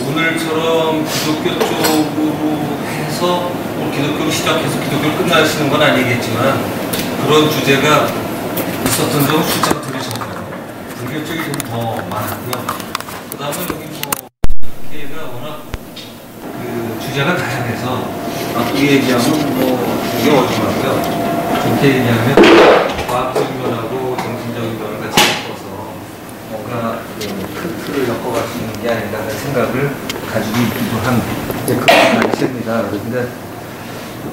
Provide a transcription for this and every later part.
오늘처럼 기독교 쪽으로 해서 기독교로 시작해서 기독교로 끝나시는 건 아니겠지만 그런 주제가 있었던 점은 숫자가 되게 적어요. 불교 쪽이 좀 더 많았고요. 그 다음에 여기 뭐 K가 워낙 그 주제가 다양해서 앞뒤 얘기하면 뭐 되게 어중하고요. 좋게 얘기하면 과학적인 면하고 정신적인 면을 같이 섞어서 뭔가 큰 틀을 엮어갈 수 있는 게 아닌가 하는 생각을 가지고 있기도 한 그런 단체입니다. 그런데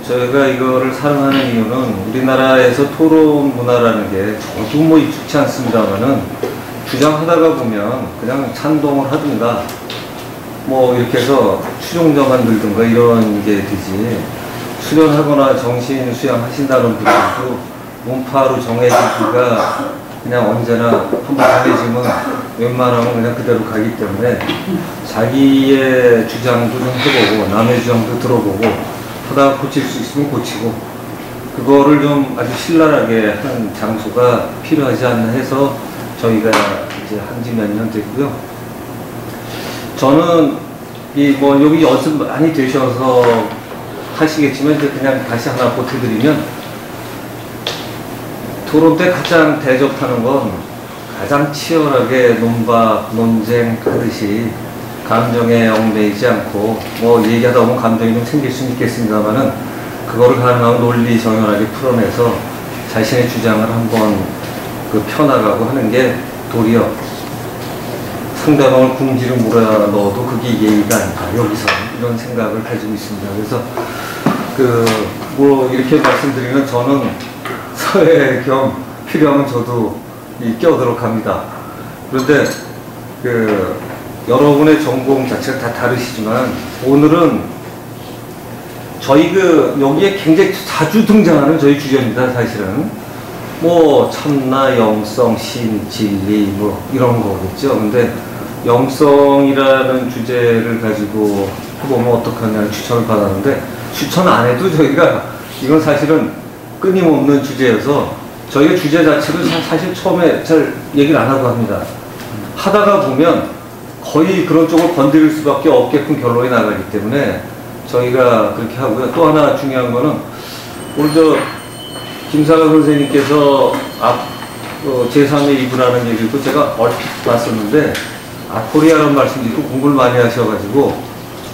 저희가 이거를 사랑하는 이유는 우리나라에서 토론 문화라는 게 저도 뭐 익숙치 않습니다만은 주장하다가 보면 그냥 찬동을 하든가 뭐 이렇게 해서 추종자만 들든가 이런 게 되지 수련하거나 정신 수양하신다는 분들도 문파로 정해지기가 그냥 언제나 한번 정해지면 웬만하면 그냥 그대로 가기 때문에 자기의 주장도 좀 해보고 남의 주장도 들어보고 하다가 고칠 수 있으면 고치고 그거를 좀 아주 신랄하게 하는 장소가 필요하지 않나 해서 저희가 이제 한지 몇 년 됐고요. 저는 뭐 여기 연습 많이 되셔서 하시겠지만 이제 그냥 다시 하나 보태드리면 토론 때 가장 대접하는 건 가장 치열하게 논박, 논쟁 하듯이 감정에 얽매이지 않고 뭐 얘기하다 보면 감정이 좀 생길 수는 있겠습니다만은 그거를 가능하면 논리 정연하게 풀어내서 자신의 주장을 한번 펴나가고 하는 게 도리어 상대방을 궁지로 몰아넣어도 그게 예의가 아닌가 여기서 이런 생각을 가지고 있습니다. 그래서 뭐 이렇게 말씀드리면 저는 서해 겸 필요하면 저도 껴들어 갑니다. 그런데 여러분의 전공 자체가 다 다르시지만 오늘은 저희 여기에 굉장히 자주 등장하는 저희 주제입니다. 사실은 뭐 참나, 영성, 신, 진리 뭐 이런 거겠죠. 근데 영성이라는 주제를 가지고 해보면 어떡하냐는 추천을 받았는데 추천 안 해도 저희가 이건 사실은 끊임없는 주제여서 저희가 주제 자체를 사실 처음에 잘 얘기를 안 하고 합니다. 하다가 보면 거의 그런 쪽을 건드릴 수밖에 없게끔 결론이 나가기 때문에 저희가 그렇게 하고요. 또 하나 중요한 거는 오늘 김사가 선생님께서 제3의 2부라는 얘기도 제가 얼핏 봤었는데 아포리아라는 말씀도 있고 공부를 많이 하셔가지고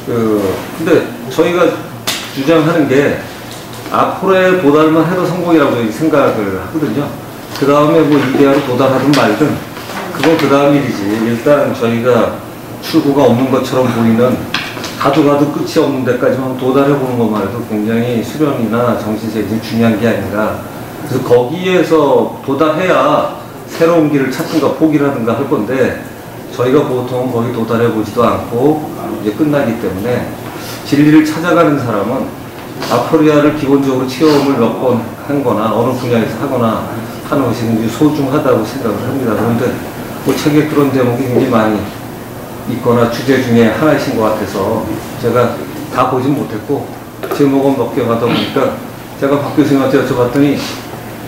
근데 저희가 주장하는 게 아포리아에 도달만 해도 성공이라고 생각을 하거든요. 그 다음에 뭐 이데아로 도달하든 말든 그건 그 다음 일이지. 일단 저희가 출구가 없는 것처럼 보이는 가도 끝이 없는 데까지만 도달해보는 것만 해도 굉장히 수련이나 정신세계가 중요한 게 아닌가. 그래서 거기에서 도달해야 새로운 길을 찾든가 포기를 하든가 할 건데 저희가 보통 거기 도달해보지도 않고 이제 끝나기 때문에 진리를 찾아가는 사람은 아포리아를 기본적으로 체험을 몇 번 한 거나 어느 분야에서 하거나 하는 것이 굉장히 소중하다고 생각을 합니다. 그런데 그 책에 그런 제목이 굉장히 많이 있거나 주제 중에 하나이신 것 같아서 제가 다 보진 못했고 제목은 몇 개 하다 보니까 제가 박 교수님한테 여쭤봤더니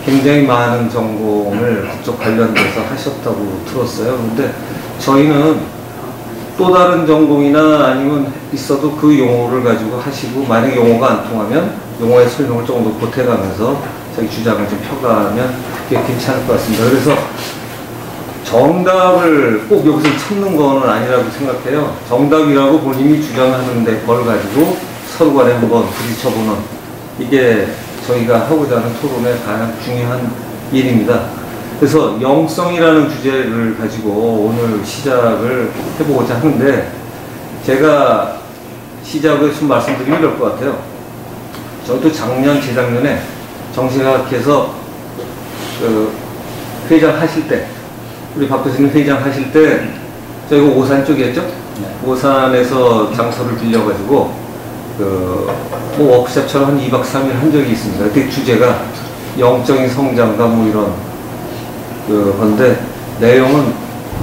굉장히 많은 전공을 그쪽 관련돼서 하셨다고 들었어요. 근데 저희는 또 다른 전공이나 아니면 있어도 그 용어를 가지고 하시고 만약 용어가 안 통하면 용어의 설명을 조금 더 보태가면서 저희 주장을 좀 펴가면 그게 괜찮을 것 같습니다. 그래서 정답을 꼭 여기서 찾는 거는 아니라고 생각해요. 정답이라고 본인이 주장하는데 걸 가지고 서로 간에 한번 부딪혀보는 이게 저희가 하고자 하는 토론의 가장 중요한 일입니다. 그래서 영성이라는 주제를 가지고 오늘 시작을 해보고자 하는데 제가 시작을 좀 말씀드리면 될 것 같아요. 저도 재작년에 정신학회에서 회장 하실 때 우리 박 교수님 회장 하실 때 저희가 오산 쪽이었죠? 네. 오산에서 장소를 빌려가지고 뭐 워크숍처럼 한 2박 3일 한 적이 있습니다. 그때 주제가 영적인 성장과 뭐 이런 건데 내용은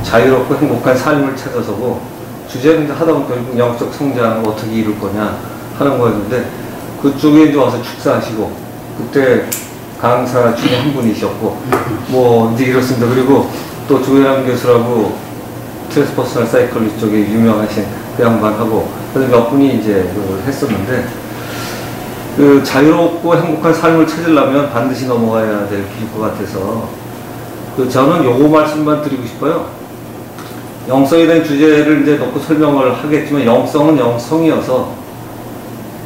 자유롭고 행복한 삶을 찾아서고 주제는 하다 보니까 결국 영적 성장을 어떻게 이룰 거냐 하는 거였는데 그쪽에 이제 와서 축사하시고 그때 강사 중에 한 분이셨고 뭐 이제 이렇습니다. 그리고 또 조혜람 교수라고 트랜스퍼스널 사이클리스트 쪽에 유명하신 그 양반하고 그래서 몇 분이 이제 그걸 했었는데 그 자유롭고 행복한 삶을 찾으려면 반드시 넘어가야 될 길일 것 같아서 그 저는 요거 말씀만 드리고 싶어요. 영성에 대한 주제를 이제 놓고 설명을 하겠지만 영성은 영성이어서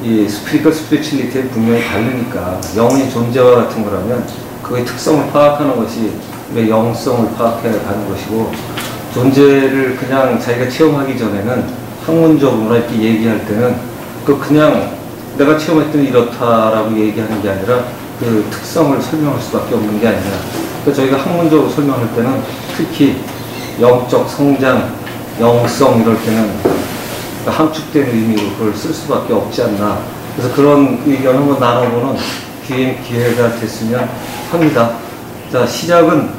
이 스피리컬 스피리추얼리티에 분명히 다르니까 영의 존재와 같은 거라면 그의 특성을 파악하는 것이 왜 영성을 파악해 가는 것이고 존재를 그냥 자기가 체험하기 전에는 학문적으로 이렇게 얘기할 때는 그 그냥 내가 체험했더니 이렇다라고 얘기하는 게 아니라 그 특성을 설명할 수밖에 없는 게 아니라 그러니까 저희가 학문적으로 설명할 때는 특히 영적 성장, 영성 이럴 때는 함축된 의미로 그걸 쓸 수밖에 없지 않나. 그래서 그런 의견을 한번 나눠보는 기회가 됐으면 합니다. 자, 시작은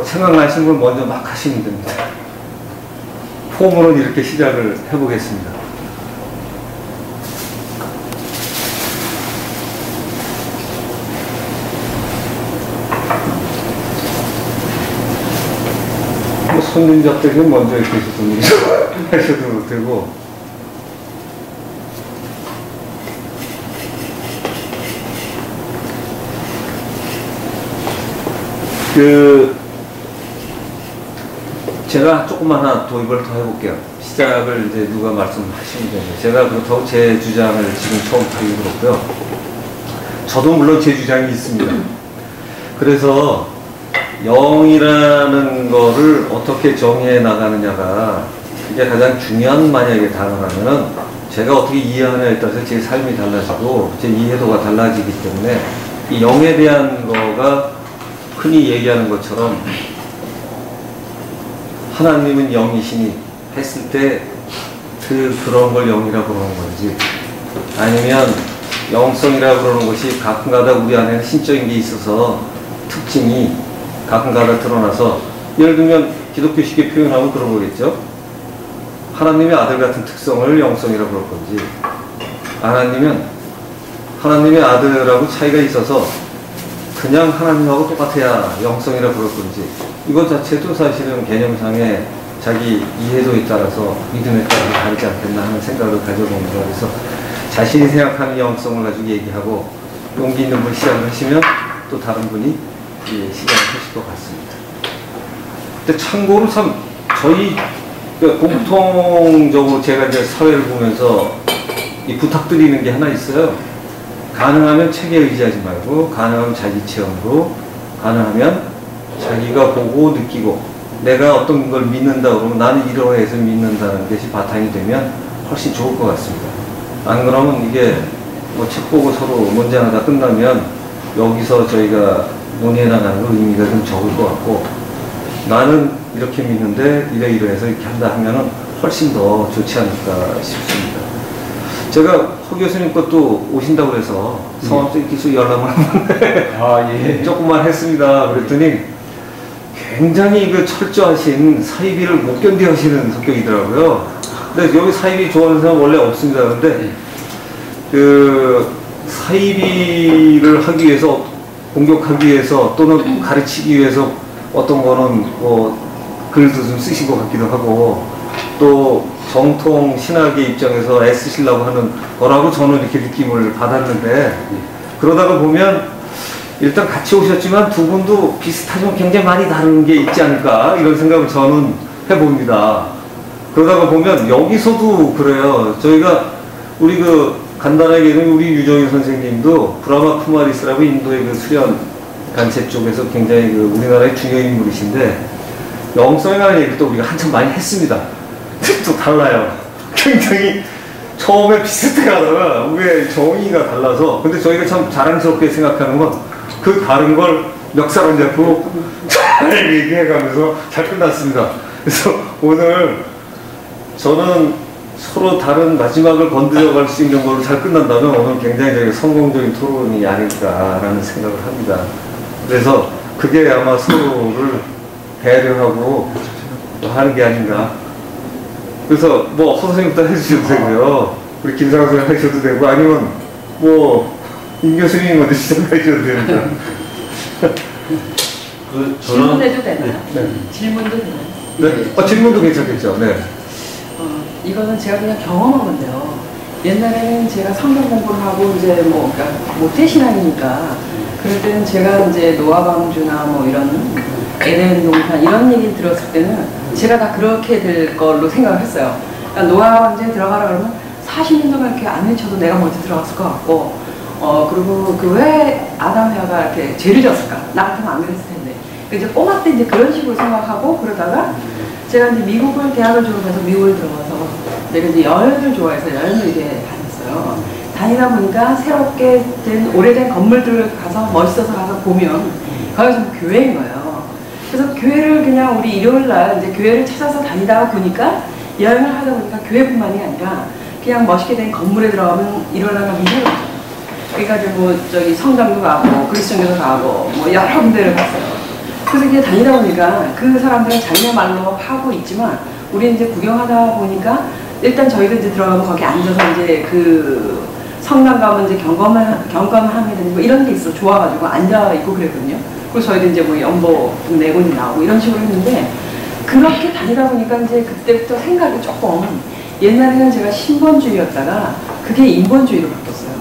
생각나시는 걸 먼저 막 하시면 됩니다. 폼으로는 이렇게 시작을 해보겠습니다. 손님작들은 먼저 이렇게 하셔도 되고 제가 조금 하나 도입을 더 해볼게요. 시작을 이제 누가 말씀하시면 됩니다. 제가 그렇다고 제 주장을 지금 처음 드리고 그렇고요. 저도 물론 제 주장이 있습니다. 그래서 영이라는 거를 어떻게 정의해 나가느냐가 그게 가장 중요한 만약에 단어라면은 제가 어떻게 이해하느냐에 따라서 제 삶이 달라지고 제 이해도가 달라지기 때문에 이 영에 대한 거가 흔히 얘기하는 것처럼 하나님은 영이시니 했을 때 그런 걸 영이라고 그러는 건지 아니면 영성이라고 그러는 것이 가끔가다 우리 안에는 신적인 게 있어서 특징이 가끔가다 드러나서 예를 들면 기독교식의 표현하면 그런 거겠죠. 하나님의 아들 같은 특성을 영성이라고 그럴 건지 하나님은 하나님의 아들하고 차이가 있어서 그냥 하나님하고 똑같아야 영성이라고 그럴 건지 이것 자체도 사실은 개념상의 자기 이해도에 따라서 믿음에 따라서 다르지 않겠나 하는 생각을 가져봅니다. 그래서 자신이 생각하는 영성을 가지고 얘기하고 용기 있는 분 시작을 하시면 또 다른 분이 시작을 하실 것 같습니다. 근데 참고로 참 저희 공통적으로 제가 이제 사회를 보면서 이 부탁드리는 게 하나 있어요. 가능하면 책에 의지하지 말고 가능하면 자기 체험으로 가능하면 자기가 보고 느끼고 내가 어떤 걸 믿는다 그러면 나는 이러해서 믿는다는 것이 바탕이 되면 훨씬 좋을 것 같습니다. 안 그러면 이게 뭐 책 보고 서로 문제 하나 다 끝나면 여기서 저희가 논의해 나가는 의미가 좀 적을 것 같고 나는 이렇게 믿는데 이래해서 이렇게 한다 하면은 훨씬 더 좋지 않을까 싶습니다. 제가 허 교수님 것도 오신다고 해서 성함도 이렇게 쭉 연락을 하는데 조금만 했습니다. 그랬더니 굉장히 그 철저하신 사이비를 못 견디 하시는 성격이더라고요. 근데 여기 사이비 좋아하는 사람 원래 없습니다. 그런데 그 사이비를 하기 위해서 공격하기 위해서 또는 가르치기 위해서 어떤 거는 뭐 글도 좀 쓰신 것 같기도 하고 또 정통 신학의 입장에서 애쓰시려고 하는 거라고 저는 이렇게 느낌을 받았는데 그러다가 보면 일단 같이 오셨지만 두 분도 비슷하지만 굉장히 많이 다른 게 있지 않을까 이런 생각을 저는 해봅니다. 그러다가 보면 여기서도 그래요. 저희가 우리 그 간단하게 우리 유정희 선생님도 브라마 쿠마리스라고 인도의 그 수련 단체 쪽에서 굉장히 그 우리나라의 중요한 인물이신데 영성에 관한 얘기를 또 우리가 한참 많이 했습니다. 또 달라요. 굉장히 처음에 비슷해 가다가 왜 정의가 달라서 근데 저희가 참 자랑스럽게 생각하는 건 그 다른 걸 멱살 안 잡고 잘 얘기해가면서 잘 끝났습니다. 그래서 오늘 저는 서로 다른 마지막을 건드려갈 수 있는 걸로 잘 끝난다면 오늘 굉장히 저희가 성공적인 토론이 아닐까라는 생각을 합니다. 그래서 그게 아마 서로를 배려하고 하는 게 아닌가. 그래서 뭐 허 선생님부터 해주셔도 되고요. 우리 김상수 선생님 하셔도 되고 아니면 뭐 임 교수님이 먼저 시작하셔도 됩니다. 질문해도 되나요? 네. 질문도 되나요? 네. 질문도 괜찮겠죠. 네. 이거는 제가 그냥 경험한 건데요. 옛날에는 제가 성경 공부를 하고 이제 그러니까 모태신앙이니까 그럴 때는 제가 이제 노아방주나 뭐 이런 에덴 동산 이런 얘기 들었을 때는 제가 다 그렇게 될 걸로 생각을 했어요. 그러니까 노아방주에 들어가라 그러면 40년 동안 이렇게 안 외쳐도 내가 먼저 들어갔을 것 같고 그리고 왜 아담 해와가 이렇게 죄를 졌을까? 나 같으면 안 그랬을 텐데. 이제 꼬마 때 이제 그런 식으로 생각하고 그러다가 제가 이제 미국을 대학을 졸업해서 미국을 들어가서 내가 이제 여행을 좋아해서 여행을 이제 다녔어요. 다니다 보니까 새롭게 된 오래된 건물들을 가서 멋있어서 가서 보면 거기가 좀 교회인 거예요. 그래서 교회를 그냥 우리 일요일 날 이제 교회를 찾아서 다니다가 보니까 여행을 하다 보니까 교회뿐만이 아니라 그냥 멋있게 된 건물에 들어가면 일어나는 문제가 있어요. 그러니까 이제 뭐 저기 성당도 가고 그리스도교도 가고 뭐 여러 군데를 갔어요. 그래서 이제 다니다 보니까 그 사람들은 자기네 말로 하고 있지만 우리 이제 구경하다 보니까 일단 저희도 이제 들어가면 거기 앉아서 이제 그 성당 가면 이제 경건하게 되는 거 이런 게 있어. 좋아가지고 앉아있고 그랬거든요. 그리고 저희도 이제 뭐 연보 내곤이 나오고 이런 식으로 했는데 그렇게 다니다 보니까 이제 그때부터 생각이 조금 옛날에는 제가 신본주의였다가 그게 인본주의로 바뀌었어요.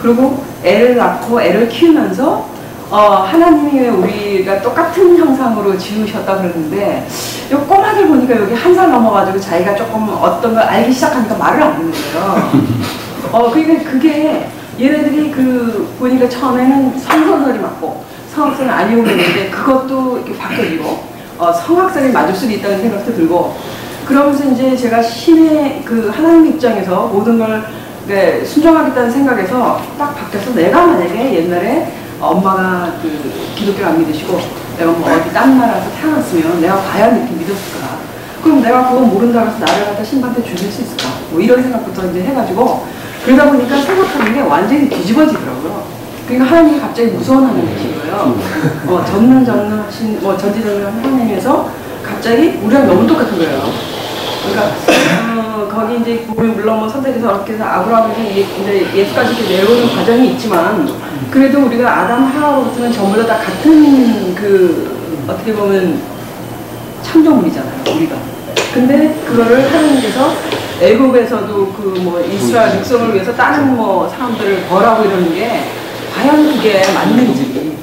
그리고 애를 낳고 애를 키우면서 하나님이 왜 우리가 똑같은 형상으로 지으셨다 그러는데 요 꼬마들 보니까 여기 한 살 넘어가지고 자기가 조금 어떤 걸 알기 시작하니까 말을 안 듣는 거예요. 그러니까 그게 얘네들이 보니까 처음에는 성선설이 맞고 성악설은 아니고 그랬는데 그것도 이렇게 바뀌어지고 성악설이 맞을 수도 있다는 생각도 들고 그러면서 이제 제가 신의 하나님 입장에서 모든 걸 순종하겠다는 생각에서 딱 바뀌어서 내가 만약에 옛날에 엄마가 기독교를 안 믿으시고 내가 뭐 어디 딴 나라에서 태어났으면 내가 과연 이렇게 믿었을까? 그럼 내가 그거 모른다 그래서 나를 갖다 신부한테 죽일 수 있을까? 뭐 이런 생각부터 이제 해가지고 그러다 보니까 생각하는 게 완전히 뒤집어지더라고요. 그러니까 하나님이 갑자기 무서운 하나님이 되신 거예요. 전능하신 전지전능한 하나님에서 갑자기 우리랑 너무 똑같은 거예요. 그러니까 거기 이제 보면 물론 뭐 선택해서 이렇게 해서 아브라함에서 이제 예수까지 이렇게 내려오는 과정이 있지만 그래도 우리가 아담 하와로부터는 전부 다 같은 어떻게 보면 창조물이잖아요, 우리가. 근데 그거를 하나님께서 애굽에서도 뭐 이스라엘 백성을 위해서 다른 뭐 사람들을 벌하고 이러는 게 과연 그게 맞는지.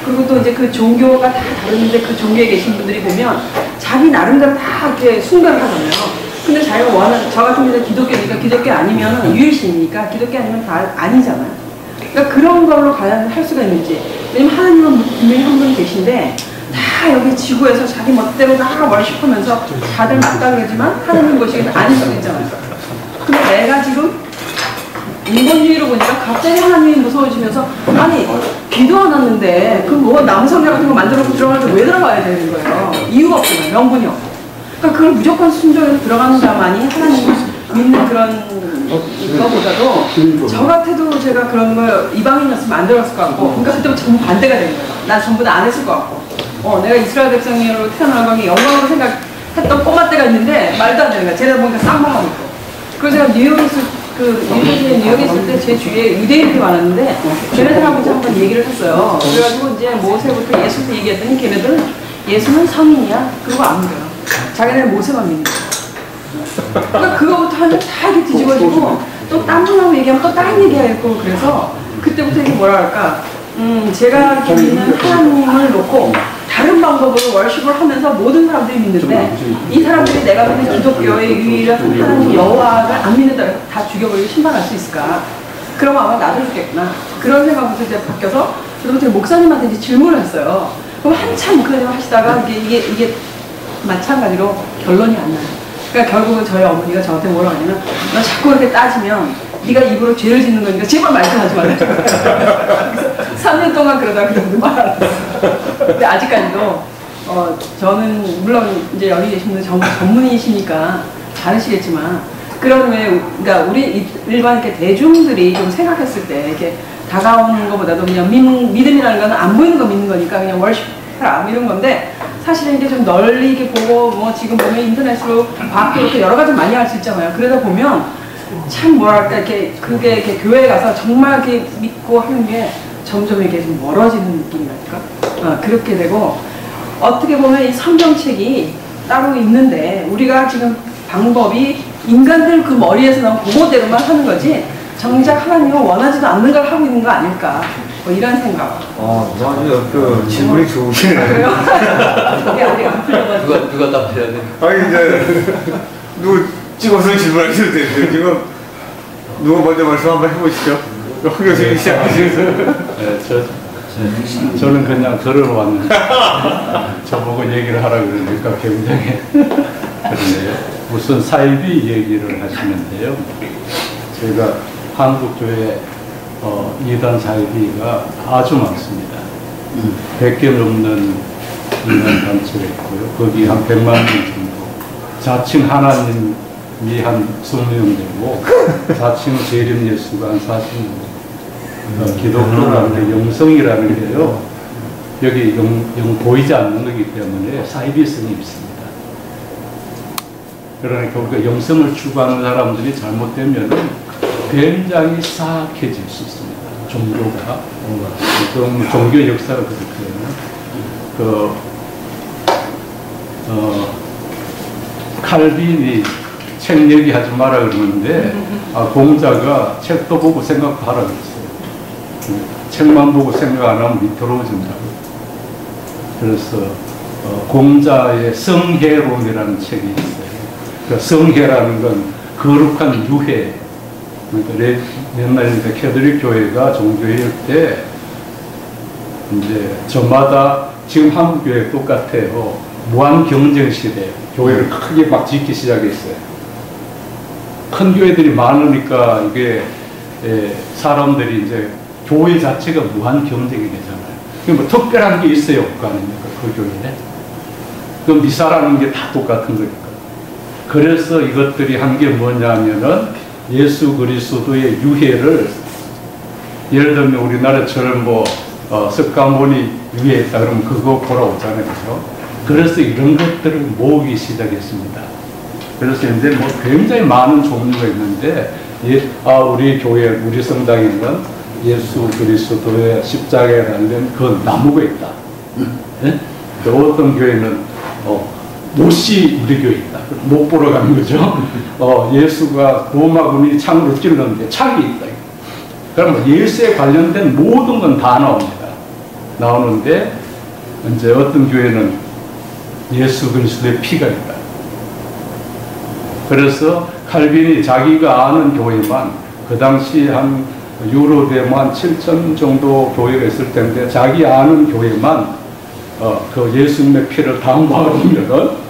그리고 또 이제 그 종교가 다 다른데 그 종교에 계신 분들이 보면 자기 나름대로 다 이렇게 숭배를 하잖아요. 근데 자기가 저 같은 경우는 기독교니까 기독교 아니면 유일신이니까 기독교 아니면 다 아니잖아요. 그러니까 그런 걸로 과연 할 수가 있는지. 왜냐면 하나님은 분명히 한 분이 계신데 다 여기 지구에서 자기 멋대로 다 월십하면서 다들 맞다 그러지만 하나님 것이 아닐 수도 있잖아요. 근데 내가 지금 인본주의로 보니까 갑자기 하나님이 무서워지면서 아니 비도 안 왔는데 그 뭐 나무 성경 같은 거 만들어서 들어가는데 왜 들어가야 되는 거예요? 이유가 없잖아요. 명분이 없고. 그러니까 그걸 무조건 순종해서 들어가는 자만이 하나님을 믿는 그런 이거보다도 저 같아도 제가 그런 걸 이방인이었으면 안 들어갔을 것 같고 그러니까 그때부터 전부 반대가 되는 거예요. 난 전부 다 안 했을 것 같고 내가 이스라엘 백성으로 태어난 걸 영광으로 생각했던 꼬마 때가 있는데 말도 안 되는 거야. 쟤네들 보니까 쌍방하고 있고. 그래서 제가 뉴욕에 있을 때 제 주위에 유대인들이 많았는데 걔네들하고 이제 한번 얘기를 했어요. 그래가지고 이제 모세부터 예수부터 얘기했더니 걔네들은 예수는 성인이야. 그거 안 믿어요. 자기네는 모세만 믿는 거예요. 그러니까 그거부터 하면 다 이렇게 뒤집어지고 또 딴 분하고 얘기하면 또 다른 얘기하고 그래서 그때부터 이게 뭐라 할까 제가 믿는 하나님을 놓고 다른 방법으로 월십을 하면서 모든 사람들이 믿는데 이 사람들이 내가 믿는 기독교의 유일한 하나님 여호와를 안 믿는다 다 죽여버리고 신방할 수 있을까? 그럼 아마 나도 죽겠구나. 그런 생각부터 이제 바뀌어서 그래서 제가 목사님한테 이제 질문을 했어요. 그럼 한참 목사님 하시다가 이게 마찬가지로 결론이 안 나요. 그러니까 결국은 저희 어머니가 저한테 뭐라고 하냐면 너 자꾸 이렇게 따지면 네가 입으로 죄를 짓는 거니까 제발 말씀하지 말라. 그래서 3년 동안 그러다가 그냥 말 안 했어요. 근데 아직까지도 저는 물론 이제 여기 계신 분들 전문이시니까 잘하시겠지만 그러니까 우리 일반 이렇게 대중들이 좀 생각했을 때 이렇게 다가오는 것보다도 그냥 믿음이라는 거는 안 보이는 거 믿는 거니까 그냥 월십해라 이런 건데 사실은 이게 좀 널리 이렇게 보고 뭐 지금 보면 인터넷으로 과학적으로 여러 가지 많이 할 수 있잖아요. 그러다 보면 참 뭐랄까 그게 이렇게 교회에 가서 정말 이렇게 믿고 하는 게 점점 이렇게 좀 멀어지는 느낌이랄까. 그렇게 되고 어떻게 보면 이 성경책이 따로 있는데 우리가 지금 방법이 인간들 그 머리에서 나온 그거대로만 하는 거지 정작 하나님은 원하지도 않는 걸 하고 있는 거 아닐까 뭐 이런 생각. 맞아요. 그 질문이 좋으시네요. 그래요? 그게 아직 안 풀려가지고. 누가 답해야 돼? 아니 이제 누구 찍어서 질문하셔도 되는데 지금 누가 먼저 말씀 한번 해보시죠. 황 교수님 시작하시면서. 네, 저는 그냥 들어왔는데 저보고 얘기를 하라고 그러니까 굉장히 그러네요. 우선 사이비 얘기를 하시는데요. 제가 한국교회 이단 사이비가 아주 많습니다. 100개 넘는 이단 단체가 있고요. 거기 한 100만 명 정도. 자칭 하나님이 한 20명 되고 자칭 재림 예수가 한 40명. 기독교라는 게 영성이라는 게요. 여기 영 보이지 않는 거기 때문에 사이비성이 있습니다. 그러니까 우리가 영성을 추구하는 사람들이 잘못되면 굉장히 사악해질 수 있습니다. 종교가. 종교 역사가 그렇거든요. 칼빈이 책 얘기하지 마라 그러는데 공자가 책도 보고 생각도 하라 그랬어요. 책만 보고 생각 안 하면 밑으로워진다고. 그래서 공자의 성혜론이라는 책이 있어요. 그 성혜라는 건 거룩한 유해. 그러니까 옛날에 캐톨릭 교회가 종교일 때 이제 저마다 지금 한국 교회 똑같아요. 무한 경쟁 시대 교회를 크게 막 짓기 시작했어요. 큰 교회들이 많으니까 이게 사람들이 이제 교회 자체가 무한 경쟁이 되잖아요. 뭐 특별한 게 있어요, 없고 아닙니까? 그 교회에. 그 미사라는 게 다 똑같은 거니까. 그래서 이것들이 한 게 뭐냐면은 예수 그리스도의 유해를 예를 들면 우리나라처럼 뭐 석가모니 유해했다 그러면 그거 보러 오잖아요, 그죠? 그래서 이런 것들을 모으기 시작했습니다. 그래서 이제 뭐 굉장히 많은 종류가 있는데 우리 교회, 우리 성당에는 예수 그리스도의 십자가에 달린 그 나무가 있다. 네? 어떤 교회는 못이 우리 교회 있다. 못 보러 가는 거죠. 예수가 로마군이 창으로 찔렀는데 창이 있다. 그러면 예수에 관련된 모든 건 다 나옵니다. 나오는데 이제 어떤 교회는 예수 그리스도의 피가 있다. 그래서 칼빈이 자기가 아는 교회만 그 당시 한 유로대만 7천 정도 교회가 있을 텐데 자기 아는 교회만 그 예수님의 피를 다 모아보면은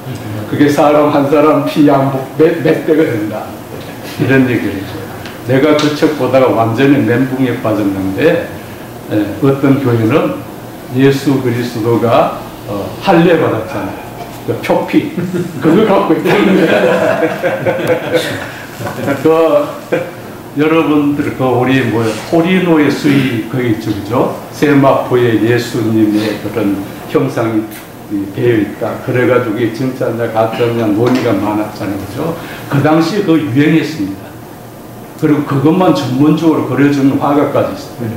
그게 사람 한 사람 피 양복 몇 대가 된다. 이런 얘기를 해줘요. 내가 그 책 보다가 완전히 멘붕에 빠졌는데 어떤 교회는 예수 그리스도가 할례 받았잖아요. 그 표피 그거 갖고 있다는 여러분들 우리 호리노의 수위 거기 있죠, 그죠? 세마포에 예수님의 그런 형상이 되어 있다. 그래가지고 이게 진짜냐 가짜냐 논의가 많았잖아요, 그죠? 그 당시에 그거 유행했습니다. 그리고 그것만 전문적으로 그려주는 화가까지 있어요.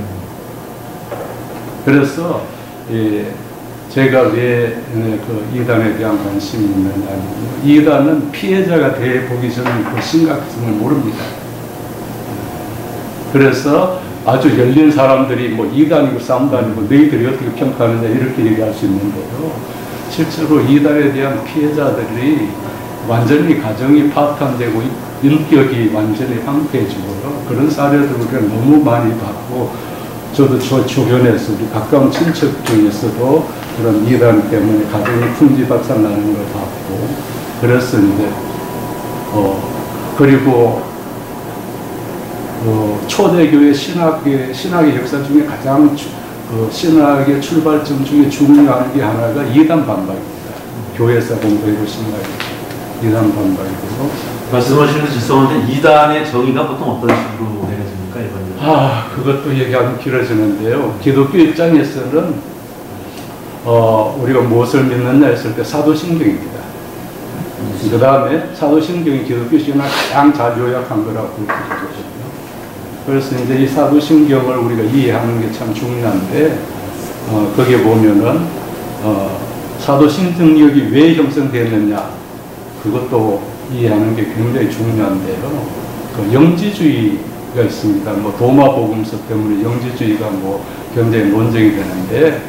그래서 제가 왜 그 이단에 대한 관심이 있느냐, 이단은 피해자가 돼 보기 전에 그 심각성을 모릅니다. 그래서 아주 열린 사람들이 뭐 이단이고 싸움도 아니고 너희들이 어떻게 평가하느냐 이렇게 얘기할 수 있는데요. 실제로 이단에 대한 피해자들이 완전히 가정이 파탄되고 인격이 완전히 황폐해지고요. 그런 사례들을 우리가 너무 많이 봤고, 저도 저 주변에서 우리 가까운 친척 중에서도 그런 이단 때문에 가정이 풍지박산 나는 걸 봤고, 그래서 이제 그리고 초대교회 신학의 역사 중에 가장 신학의 출발점 중에 중요한 게 하나가 이단 반박입니다. 교회사 공부이고 신학이 이단 반박이고. 말씀하시는 죄송한데 이단의 정의가 보통 어떤 식으로 내려집니까, 일반적으로? 그것도 얘기하면 길어지는데요. 기독교 입장에서는 우리가 무엇을 믿느냐 했을 때 사도신경입니다. 그 다음에 사도신경이 기독교 신학 가장 잘 요약한 거라고 볼 수 있거든요. 그래서 이제 이 사도신경을 우리가 이해하는 게 참 중요한데, 거기에 보면은 사도신경력이 왜 형성되었느냐, 그것도 이해하는 게 굉장히 중요한데요. 그 영지주의가 있습니다. 뭐 도마복음서 때문에 영지주의가 뭐 굉장히 논쟁이 되는데,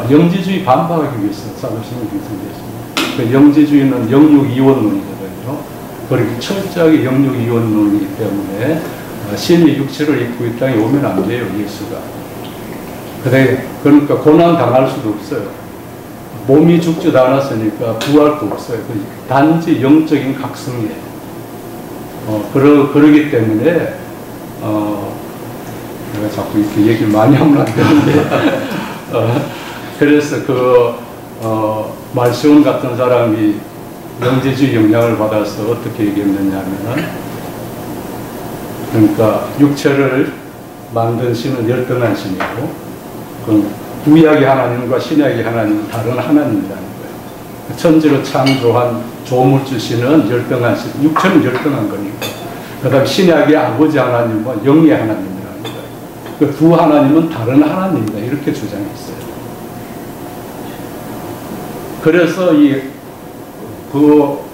영지주의 반박하기 위해서 사도신경이 형성되었습니다. 그 영지주의는 영육이원론이거든요. 그렇게 철저하게 영육이원론이기 때문에 신이 육체를 입고 이 땅에 오면 안 돼요, 예수가. 그러니까 고난 당할 수도 없어요. 몸이 죽지도 않았으니까 부활도 없어요. 단지 영적인 각성이에요. 그러기 때문에, 내가 자꾸 이렇게 얘기를 많이 하면 안 되는데, 그래서 말시온 같은 사람이 영지주의 영향을 받아서 어떻게 얘기했느냐 하면, 그러니까 육체를 만든 신은 열등한 신이고, 구약의 하나님과 신약의 하나님은 다른 하나님이라는 거예요. 천지를 창조한 조물주 신은 열등한 신, 육체는 열등한 거니까. 그 다음 신약의 아버지 하나님과 영의 하나님이라는 거예요. 그 두 하나님은 다른 하나님이다, 이렇게 주장했어요. 그래서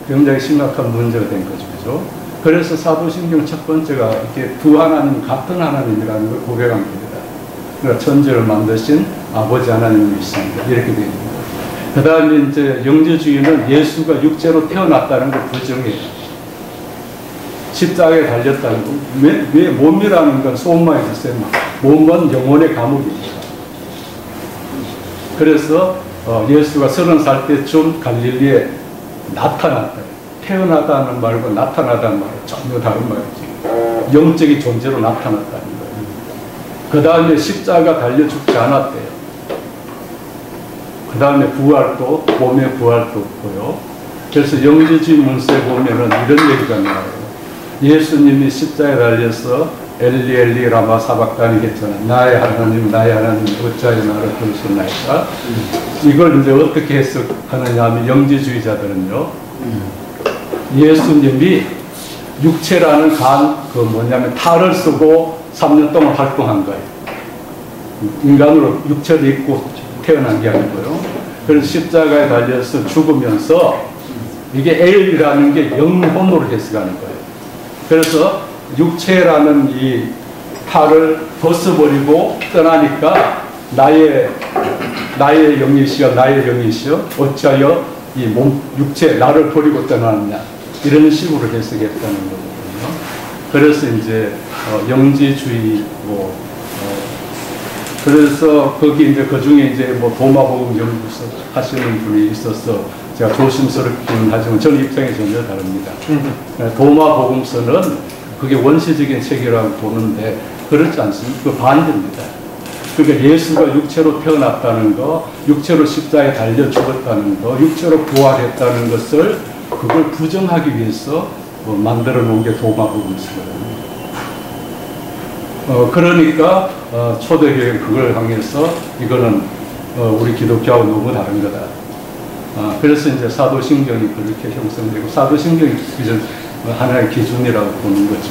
굉장히 심각한 문제가 된 거죠. 그죠? 그래서 사도신경 첫 번째가 이렇게 두 하나님, 같은 하나님이라는 걸 고백한 겁니다. 그러니까 천지를 만드신 아버지 하나님이 있습니다. 이렇게 되어 있는 거예요. 그 다음에 이제 영지주의는 예수가 육체로 태어났다는 걸 부정해요. 십자가에 달렸다는 거. 왜 몸이라는 건 소마에 있어요. 몸은 영혼의 감옥입니다. 그래서 예수가 30살 때쯤 갈릴리에 나타났다. 태어나다는 말과 나타나다는 말은 전혀 다른 말이지. 영적인 존재로 나타났다는 거예요. 그 다음에 십자가 달려 죽지 않았대요. 그 다음에 부활도, 몸의 부활도 없고요. 그래서 영지주의 문서에 보면은 이런 얘기가 나와요. 예수님이 십자가에 달려서 엘리 엘리 라마 사박다니 했잖아요. 나의 하나님 어찌하여 나를 버리셨나이까. 이걸 이제 어떻게 해석하느냐 하면 영지주의자들은요, 예수님이 육체라는 탈을 쓰고 3년 동안 활동한 거예요. 인간으로 육체를 입고 태어난 게 아니고요. 그래서 십자가에 달려서 죽으면서 이게 엘이라는 게 영혼으로 해석하는 거예요. 그래서 육체라는 이 탈을 벗어버리고 떠나니까 나의 영이시여 어찌하여 이 육체 나를 버리고 떠나느냐, 이런 식으로 해석했다는 거거든요. 그래서 이제 영지주의 그래서 거기 이제 그 중에 이제 도마복음 연구소 하시는 분이 있어서 제가 조심스럽긴 하지만 저는 입장이 전혀 다릅니다. 도마복음서는 그게 원시적인 책이라고 보는데 그렇지 않습니다. 그 반대입니다. 그러니까 예수가 육체로 태어났다는 거, 육체로 십자가에 달려 죽었다는 거, 육체로 부활했다는 것을 그걸 부정하기 위해서 만들어 놓은 게 도마복음서거든요. 그러니까 초대교회 그걸 향해서 이거는 우리 기독교하고 너무 다른 거다. 그래서 이제 사도신경이 그렇게 형성되고, 사도신경이 하나의 기준이라고 보는 거죠,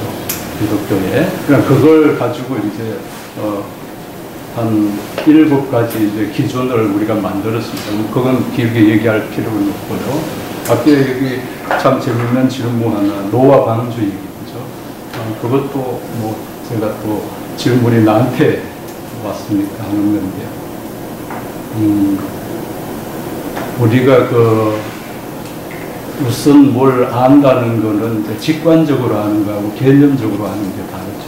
기독교에. 그냥 그걸 가지고 이제 한 7가지 이제 기준을 우리가 만들었습니다. 그건 길게 얘기할 필요는 없고요. 앞에 여기 참 재밌는 질문 하나, 노아 방주 얘기죠. 그것도 제가 또 질문이 나한테 왔으니까 하는 건데요. 우리가 우선 뭘 안다는 거는 이제 직관적으로 아는 거하고 개념적으로 아는 게 다르죠.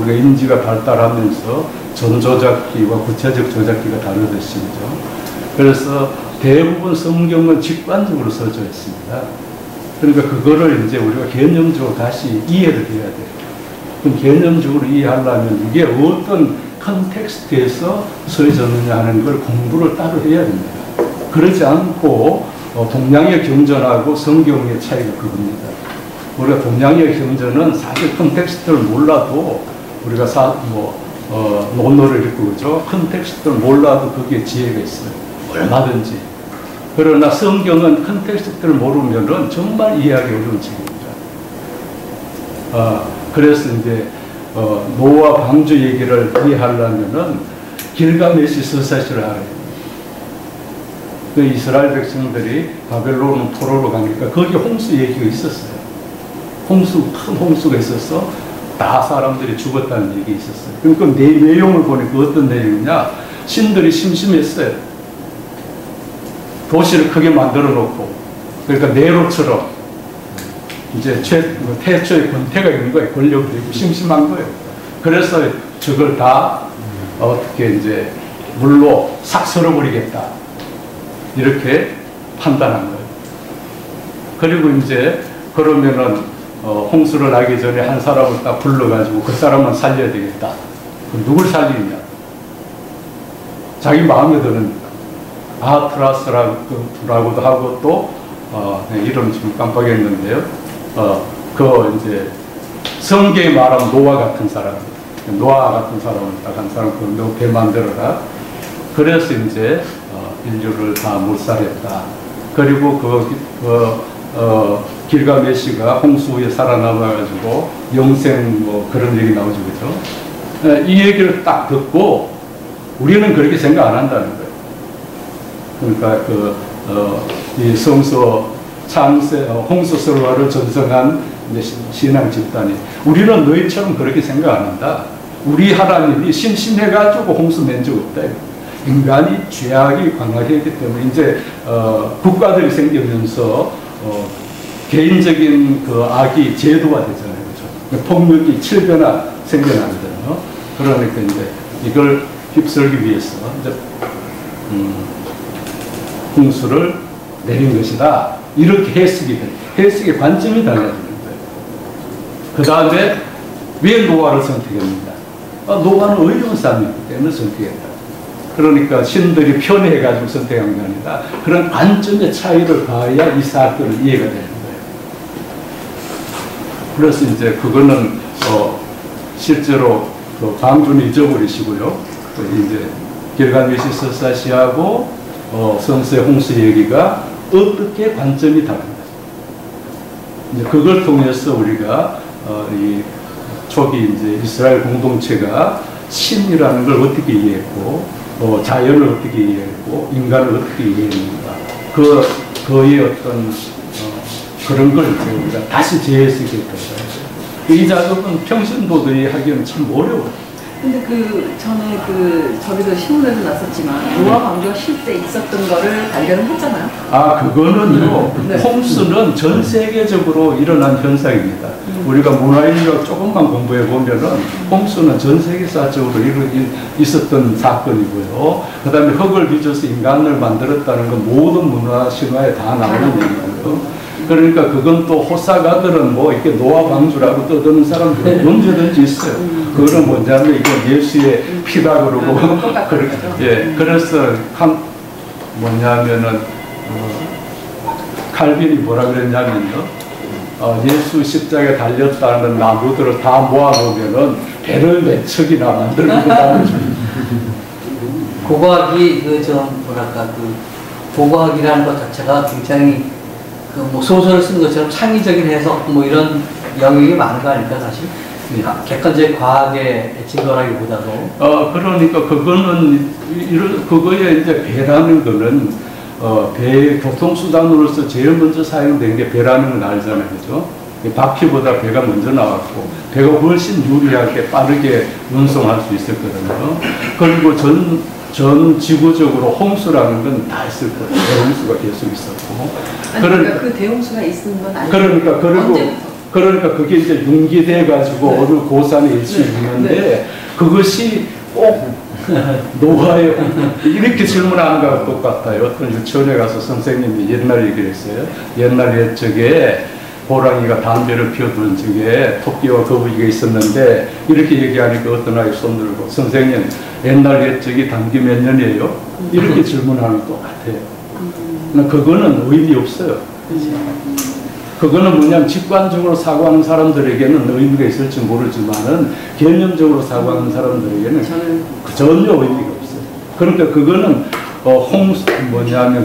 우리가 인지가 발달하면서 전조작기와 구체적 조작기가 다르듯이죠. 그래서 대부분 성경은 직관적으로 써져 있습니다. 그러니까 그거를 이제 우리가 개념적으로 다시 이해를 해야 돼요. 그럼 개념적으로 이해하려면 이게 어떤 컨텍스트에서 써졌느냐 하는 걸 공부를 따로 해야 됩니다. 그러지 않고 동양의 경전하고 성경의 차이가 그겁니다. 우리가 동양의 경전은 사실 컨텍스트를 몰라도 우리가 논어를 읽고 그죠? 컨텍스트를 몰라도 거기에 지혜가 있어요. 얼마든지. 그러나 성경은 컨텍스트를 모르면은 정말 이해하기 어려운 책입니다. 그래서 이제 노아 방주 얘기를 이해하려면은 길가메시 서사시를 알아야 됩니다. 그 이스라엘 백성들이 바벨론 포로로 가니까 거기 홍수 얘기가 있었어요. 큰 홍수가 있었어. 다 사람들이 죽었다는 얘기 있었어요. 그러니까 내용을 보니까 어떤 내용이냐? 신들이 심심했어요. 도시를 크게 만들어 놓고, 그러니까 네로처럼 이제 태초의 권태가 있는 거예요. 권력도 있고 심심한 거예요. 그래서 저걸 다 어떻게 이제 물로 싹 쓸어버리겠다, 이렇게 판단한 거예요. 그리고 이제 그러면은 홍수를 나기 전에 한 사람을 딱 불러가지고 그 사람만 살려야 되겠다. 그럼 누굴 살리냐? 자기 마음에 드는 아트라스라고도 하고 또 이름 지금 깜빡했는데요. 그 이제 성경에 말하면 노아 같은 사람, 노아 같은 사람을 딱 한 사람 그 배 만들어라. 그래서 이제 인류를 다 몰살했다. 그리고 길가메시가 홍수 후에 살아남아가지고 영생 뭐 그런 얘기 나오죠, 그죠? 이 얘기를 딱 듣고 우리는 그렇게 생각 안 한다는 거예요. 그러니까 이 성서 홍수 설화를 전성한 이제 신앙 집단이, 우리는 너희처럼 그렇게 생각 안 한다. 우리 하나님이 심심해가지고 홍수 낸 적 없다. 인간이 죄악이 강하기 때문에 이제 국가들이 생기면서 개인적인 그 악이 제도가 되잖아요, 그렇죠? 폭력이 칠변화 생겨나거든요. 그러니까 이제 이걸 휩쓸기 위해서 이제 홍수를 내린 것이다. 이렇게 해석의 관점이 달라지는 거예요. 그 다음에 왜 노아를 선택했는가? 노아는 의로운 사람이기 때문에 선택했다. 그러니까 신들이 편애해가지고 선택한 게 아니라 그런 관점의 차이를 봐야 이 사건을 이해가 되는 거예요. 그래서 이제 그거는 실제로 강준이 잊어버리시고요. 이제 길가메시 서사시하고 성서의 홍수 얘기가 어떻게 관점이 다른가. 이제 그걸 통해서 우리가 이 초기 이제 이스라엘 공동체가 신이라는 걸 어떻게 이해했고, 자연을 어떻게 이해했고, 인간을 어떻게 이해했는가. 그의 어떤 그런 걸 이제 우리가 다시 재해석해 보자. 이 작업은 평신도들이 하기에는 참 어려워요. 근데 전에 저기도 신문에도 났었지만 노아 왕조가 실제 있었던 거를 발견을 했잖아요. 그거는요. 네. 홍수는 전 세계적으로 일어난 현상입니다. 우리가 문화인력 조금만 공부해 보면은 홍수는 전 세계사적으로 있었던 사건이고요. 그 다음에 흙을 빚어서 인간을 만들었다는 건 모든 문화 신화에 다 나오는 얘기고요. 그러니까 그건 또 호사가들은 뭐 이렇게 노아 왕조라고 떠드는 사람들은 언제든지 있어요. 그거는 뭐냐면 이거 예수의 피다 그러고 그래서 뭐냐면은 칼빈이 뭐라 그랬냐면요. 예수 십자가에 달렸다는 나무들을 다 모아놓으면은 배를 몇 척이나 만들고 고고학이 고고학이라는 것 자체가 굉장히 소설을 쓰는 것처럼 창의적인 해석 뭐 이런 영역이 많은 거 아닐까 사실? 네. 객관적 과학의 증거라기보다도. 그러니까 그거에 이제 배라는 거는 배 교통수단으로서 제일 먼저 사용된 게 배라는 건 알잖아요, 그죠? 바퀴보다 배가 먼저 나왔고 배가 훨씬 유리하게 빠르게 운송할 수 있었거든요. 그리고 전 지구적으로 홍수라는 건 다 있을 거예요. 대홍수가 계속 있었고. 그러니까 그 대홍수가 있는 건 아니에요. 그러니까 그게 이제 융기돼 가지고 네. 어느 고산에 일수 있는데 네. 그것이 꼭 노아의 이렇게 질문하는 거하고 똑같아요. 어떤 유치원에 가서 선생님이 옛날 얘기를 했어요. 옛날 옛적에 호랑이가 담배를 피워두는 적에 토끼와 거북이가 있었는데 이렇게 얘기하니까 어떤 아이 손 들고 선생님 옛날 옛적이 단기 몇 년이에요? 이렇게 질문하는 거 똑같아요. 그거는 의미 없어요. 그거는 뭐냐면 직관적으로 사고하는 사람들에게는 의미가 있을지 모르지만은 개념적으로 사고하는 사람들에게는 전혀 의미가 없어요. 그러니까 그거는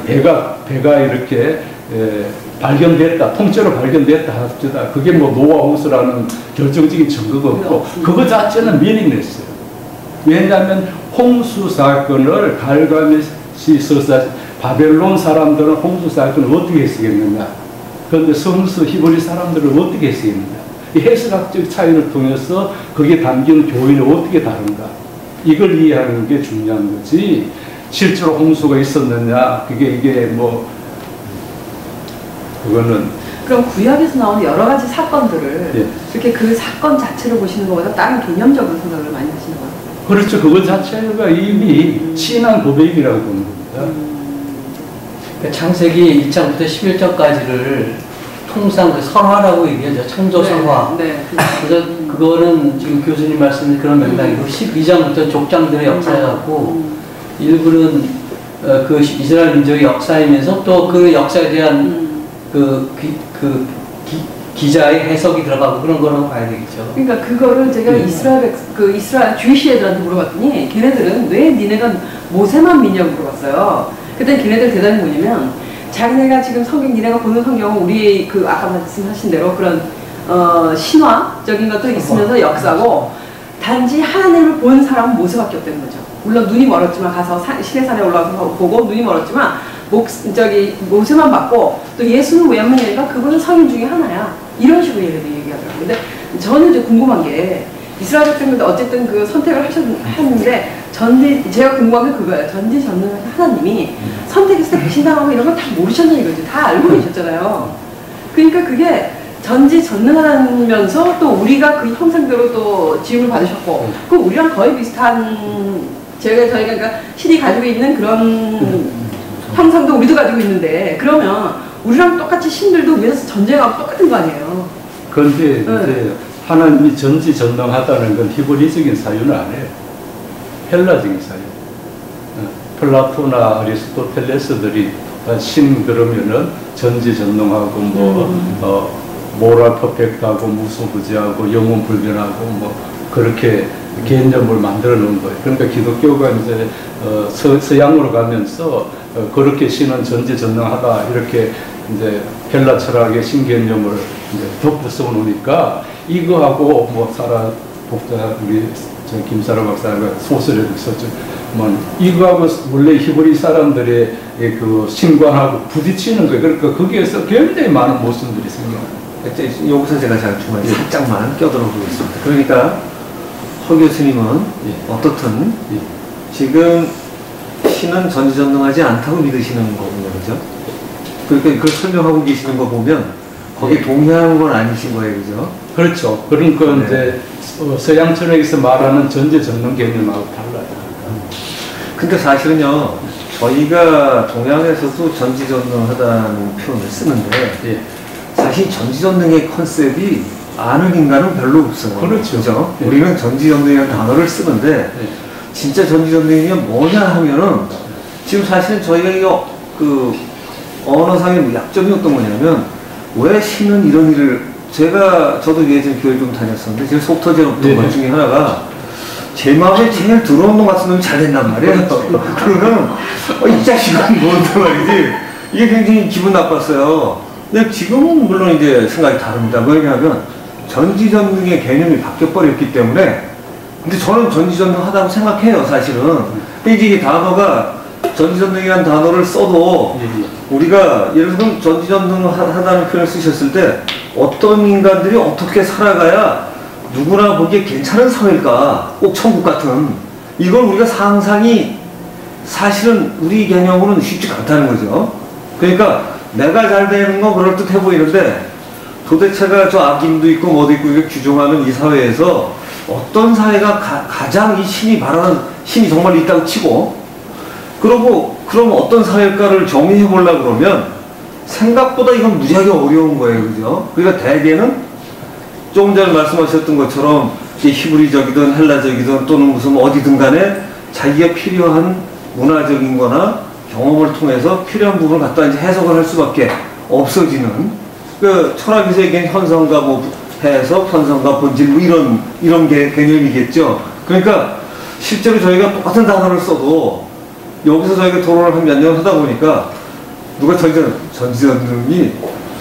배가 이렇게 발견됐다, 통째로 발견됐다 합시다. 그게 뭐 노아 홍수라는 결정적인 증거가 없고 그거 자체는 미닝레스예요. 왜냐하면 홍수 사건을 갈가메시 서사 바벨론 사람들은 홍수 사건을 어떻게 쓰겠느냐? 그런데 성수 히브리 사람들은 어떻게 쓰겠느냐? 이 해석학적 차이를 통해서 거기에 담긴 교훈이 어떻게 다른가? 이걸 이해하는 게 중요한 거지. 실제로 홍수가 있었느냐? 이게 뭐 그거는. 그럼 구약에서 나오는 여러 가지 사건들을 예. 이렇게 그 사건 자체를 보시는 것보다 다른 개념적으로 생각을 많이 하시는 거예요? 그렇죠. 그것 자체가 이미 신앙 고백이라고 보는 겁니다. 그러니까 창세기 1장부터 11장까지를 통상 그 설화라고 얘기하죠. 창조 설화. 네. 그래서 그거는 지금 교수님 말씀인 그런 맥락이고 12장부터 족장들의 역사여갖고 일부는 그 이스라엘 민족의 역사이면서 또 그 역사에 대한 기자의 해석이 들어가고 그런 거라고 봐야 되겠죠. 그러니까 그거를 제가 이스라엘 주이시 애들한테 물어봤더니 걔네들은 왜 니네가 모세만 믿냐고 물어봤어요. 그때 걔네들 대답이 뭐냐면 자기네가 지금 니네가 보는 성경은 우리의 그 아까 말씀하신 대로 그런 신화적인 것도 있으면서 역사고 단지 하나님을 본 사람은 모세밖에 없다는 거죠. 물론 눈이 멀었지만 가서 시내산에 올라가서 보고 눈이 멀었지만 모세만 봤고 또 예수는 왜 안 믿냐니까 그거는 성인 중에 하나야. 이런 식으로 얘기하더라고요. 근데 저는 이제 궁금한 게 이스라엘 백성들도 어쨌든 그 선택을 하셨는데 제가 궁금한 게 그거예요. 전지전능하신 하나님이 선택했을 때 배신당하고 이런 걸 다 모르셨냐 이거지. 다 알고 계셨잖아요. 그러니까 그게 전지전능하면서 또 우리가 그 형상대로 또 지음을 받으셨고 그 우리랑 거의 비슷한 저희가 그러니까 신이 가지고 있는 그런 형상도 우리도 가지고 있는데 그러면 우리랑 똑같이 신들도 위에서 전쟁하고 똑같은 거 아니에요? 그런데 이제 하나님이 전지전능하다는 건 히브리적인 사유는 아니에요. 헬라적인 사유. 플라토나 아리스토텔레스들이 신 그러면은 전지전능하고 모랄 퍼펙트하고 무소부지하고 영원 불변하고 뭐 그렇게 개념을 만들어 놓은 거예요. 그러니까 기독교가 이제 서양으로 가면서 그렇게 신은 전지전능하다 이렇게 이제 헬라 철학의 신개념을 이제 덮어서 놓으니까 이거하고 뭐 복자 우리 김사라 박사가 소설에도 썼죠. 뭐 이거하고 원래 히브리 사람들의 그 신관하고 부딪히는 거예요. 그러니까 거기에서 굉장히 많은 모순들이 생겨나요. 여기서 제가 중간에 살짝만 껴들어 보겠습니다. 그러니까 허 교수님은 어떻든 지금 신은 전지전능하지 않다고 믿으시는 거군요, 그죠? 그러니까 그걸 설명하고 계시는 거 보면 거기 동의하는 건 아니신 거예요, 그죠? 그렇죠. 그러니까 이제 서양 철학에서 말하는 전지전능 개념하고 달라요. 근데 사실은요, 저희가 동양에서도 전지전능하다는 표현을 쓰는데 사실 전지전능의 컨셉이 아는 인간은 별로 없어요. 그렇죠. 그죠? 우리는 전지전능이라는 단어를 쓰는데 진짜 전지전능이 뭐냐 하면은 지금 사실은 저희가 이거 그 언어상의 약점이 어떤 거냐면 왜 신은 이런 일을 저도 예전에 교회 좀 다녔었는데 제가 속 터져놓던 것 중에 하나가 제 마음에 제일 들어온 놈 같은 놈이 잘 된단 말이에요. 그러면 이 자식은 뭔데 말이지. 이게 굉장히 기분 나빴어요. 근데 지금은 물론 이제 생각이 다릅니다. 왜냐하면 전지전능의 개념이 바뀌어버렸기 때문에 근데 저는 전지전능하다고 생각해요, 사실은. 근데 이제 이 단어가 전지전능이라는 단어를 써도 우리가 예를 들면 전지전능하다는 표현을 쓰셨을 때 어떤 인간들이 어떻게 살아가야 누구나 보기에 괜찮은 사회일까? 꼭 천국 같은. 이걸 우리가 상상이 사실은 우리 개념으로는 쉽지가 않다는 거죠. 그러니까 내가 잘 되는 건 그럴듯해 보이는데 도대체가 저 악인도 있고 뭐도 있고 이렇게 규정하는 이 사회에서 어떤 사회가 가장 이 신이 바라는 신이 정말 있다고 치고 그러고 그럼 어떤 사회일까를 정의해 보려고 그러면 생각보다 이건 무지하게 어려운 거예요. 그죠? 그러니까 대개는 조금 전에 말씀하셨던 것처럼 히브리적이든 헬라적이든 또는 무슨 어디든 간에 자기가 필요한 문화적인 거나 경험을 통해서 필요한 부분을 갖다 이제 해석을 할 수밖에 없어지는 그 철학에서 얘기한 현상과 뭐 해석, 현상과 본질 뭐 이런 개념이겠죠. 그러니까 실제로 저희가 똑같은 단어를 써도 여기서 저희가 토론을 한 몇 년 하다 보니까 누가 전지전능이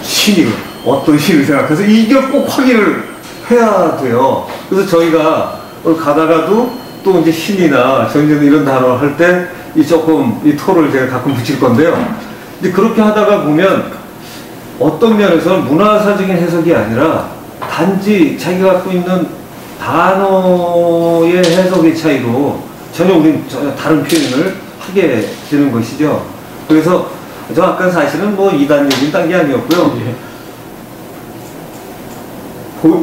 신이 어떤 신을 생각해서 이걸 꼭 확인을 해야 돼요. 그래서 저희가 가다가도 또 이제 신이나 전지전능 이런 단어를 할 때 이 조금 이 토를 제가 가끔 붙일 건데요. 근데 그렇게 하다가 보면 어떤 면에서는 문화사적인 해석이 아니라 단지 자기가 갖고 있는 단어의 해석의 차이로 전혀 우린 전혀 다른 표현을 하게 되는 것이죠. 그래서 저 아까 사실은 뭐 이단 얘기는 딴 게 아니었고요.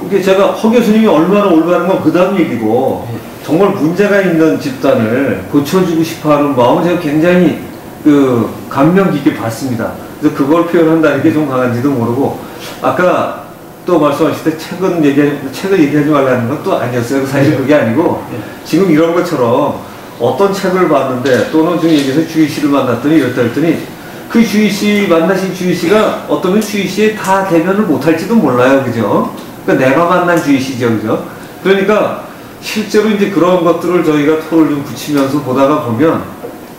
이게 제가 허 교수님이 얼마나 올바른 건 그 다음 얘기고, 정말 문제가 있는 집단을 고쳐주고 싶어 하는 마음은 제가 굉장히 그 감명 깊게 봤습니다. 그래서 그걸 표현한다는 게 좀 강한지도 모르고, 아까 또 말씀하실 때 책을 얘기하지 말라는 건 또 아니었어요. 사실 그게 아니고, 지금 이런 것처럼 어떤 책을 봤는데, 또는 지금 얘기해서 주희 씨를 만났더니 이랬다 했더니, 그 주희 씨, 만나신 주희 씨가 어떠면 주희 씨의 다 대변을 못할지도 몰라요. 그죠? 그러니까 내가 만난 주희 씨죠. 그죠? 그러니까 실제로 이제 그런 것들을 저희가 토를 좀 붙이면서 보다가 보면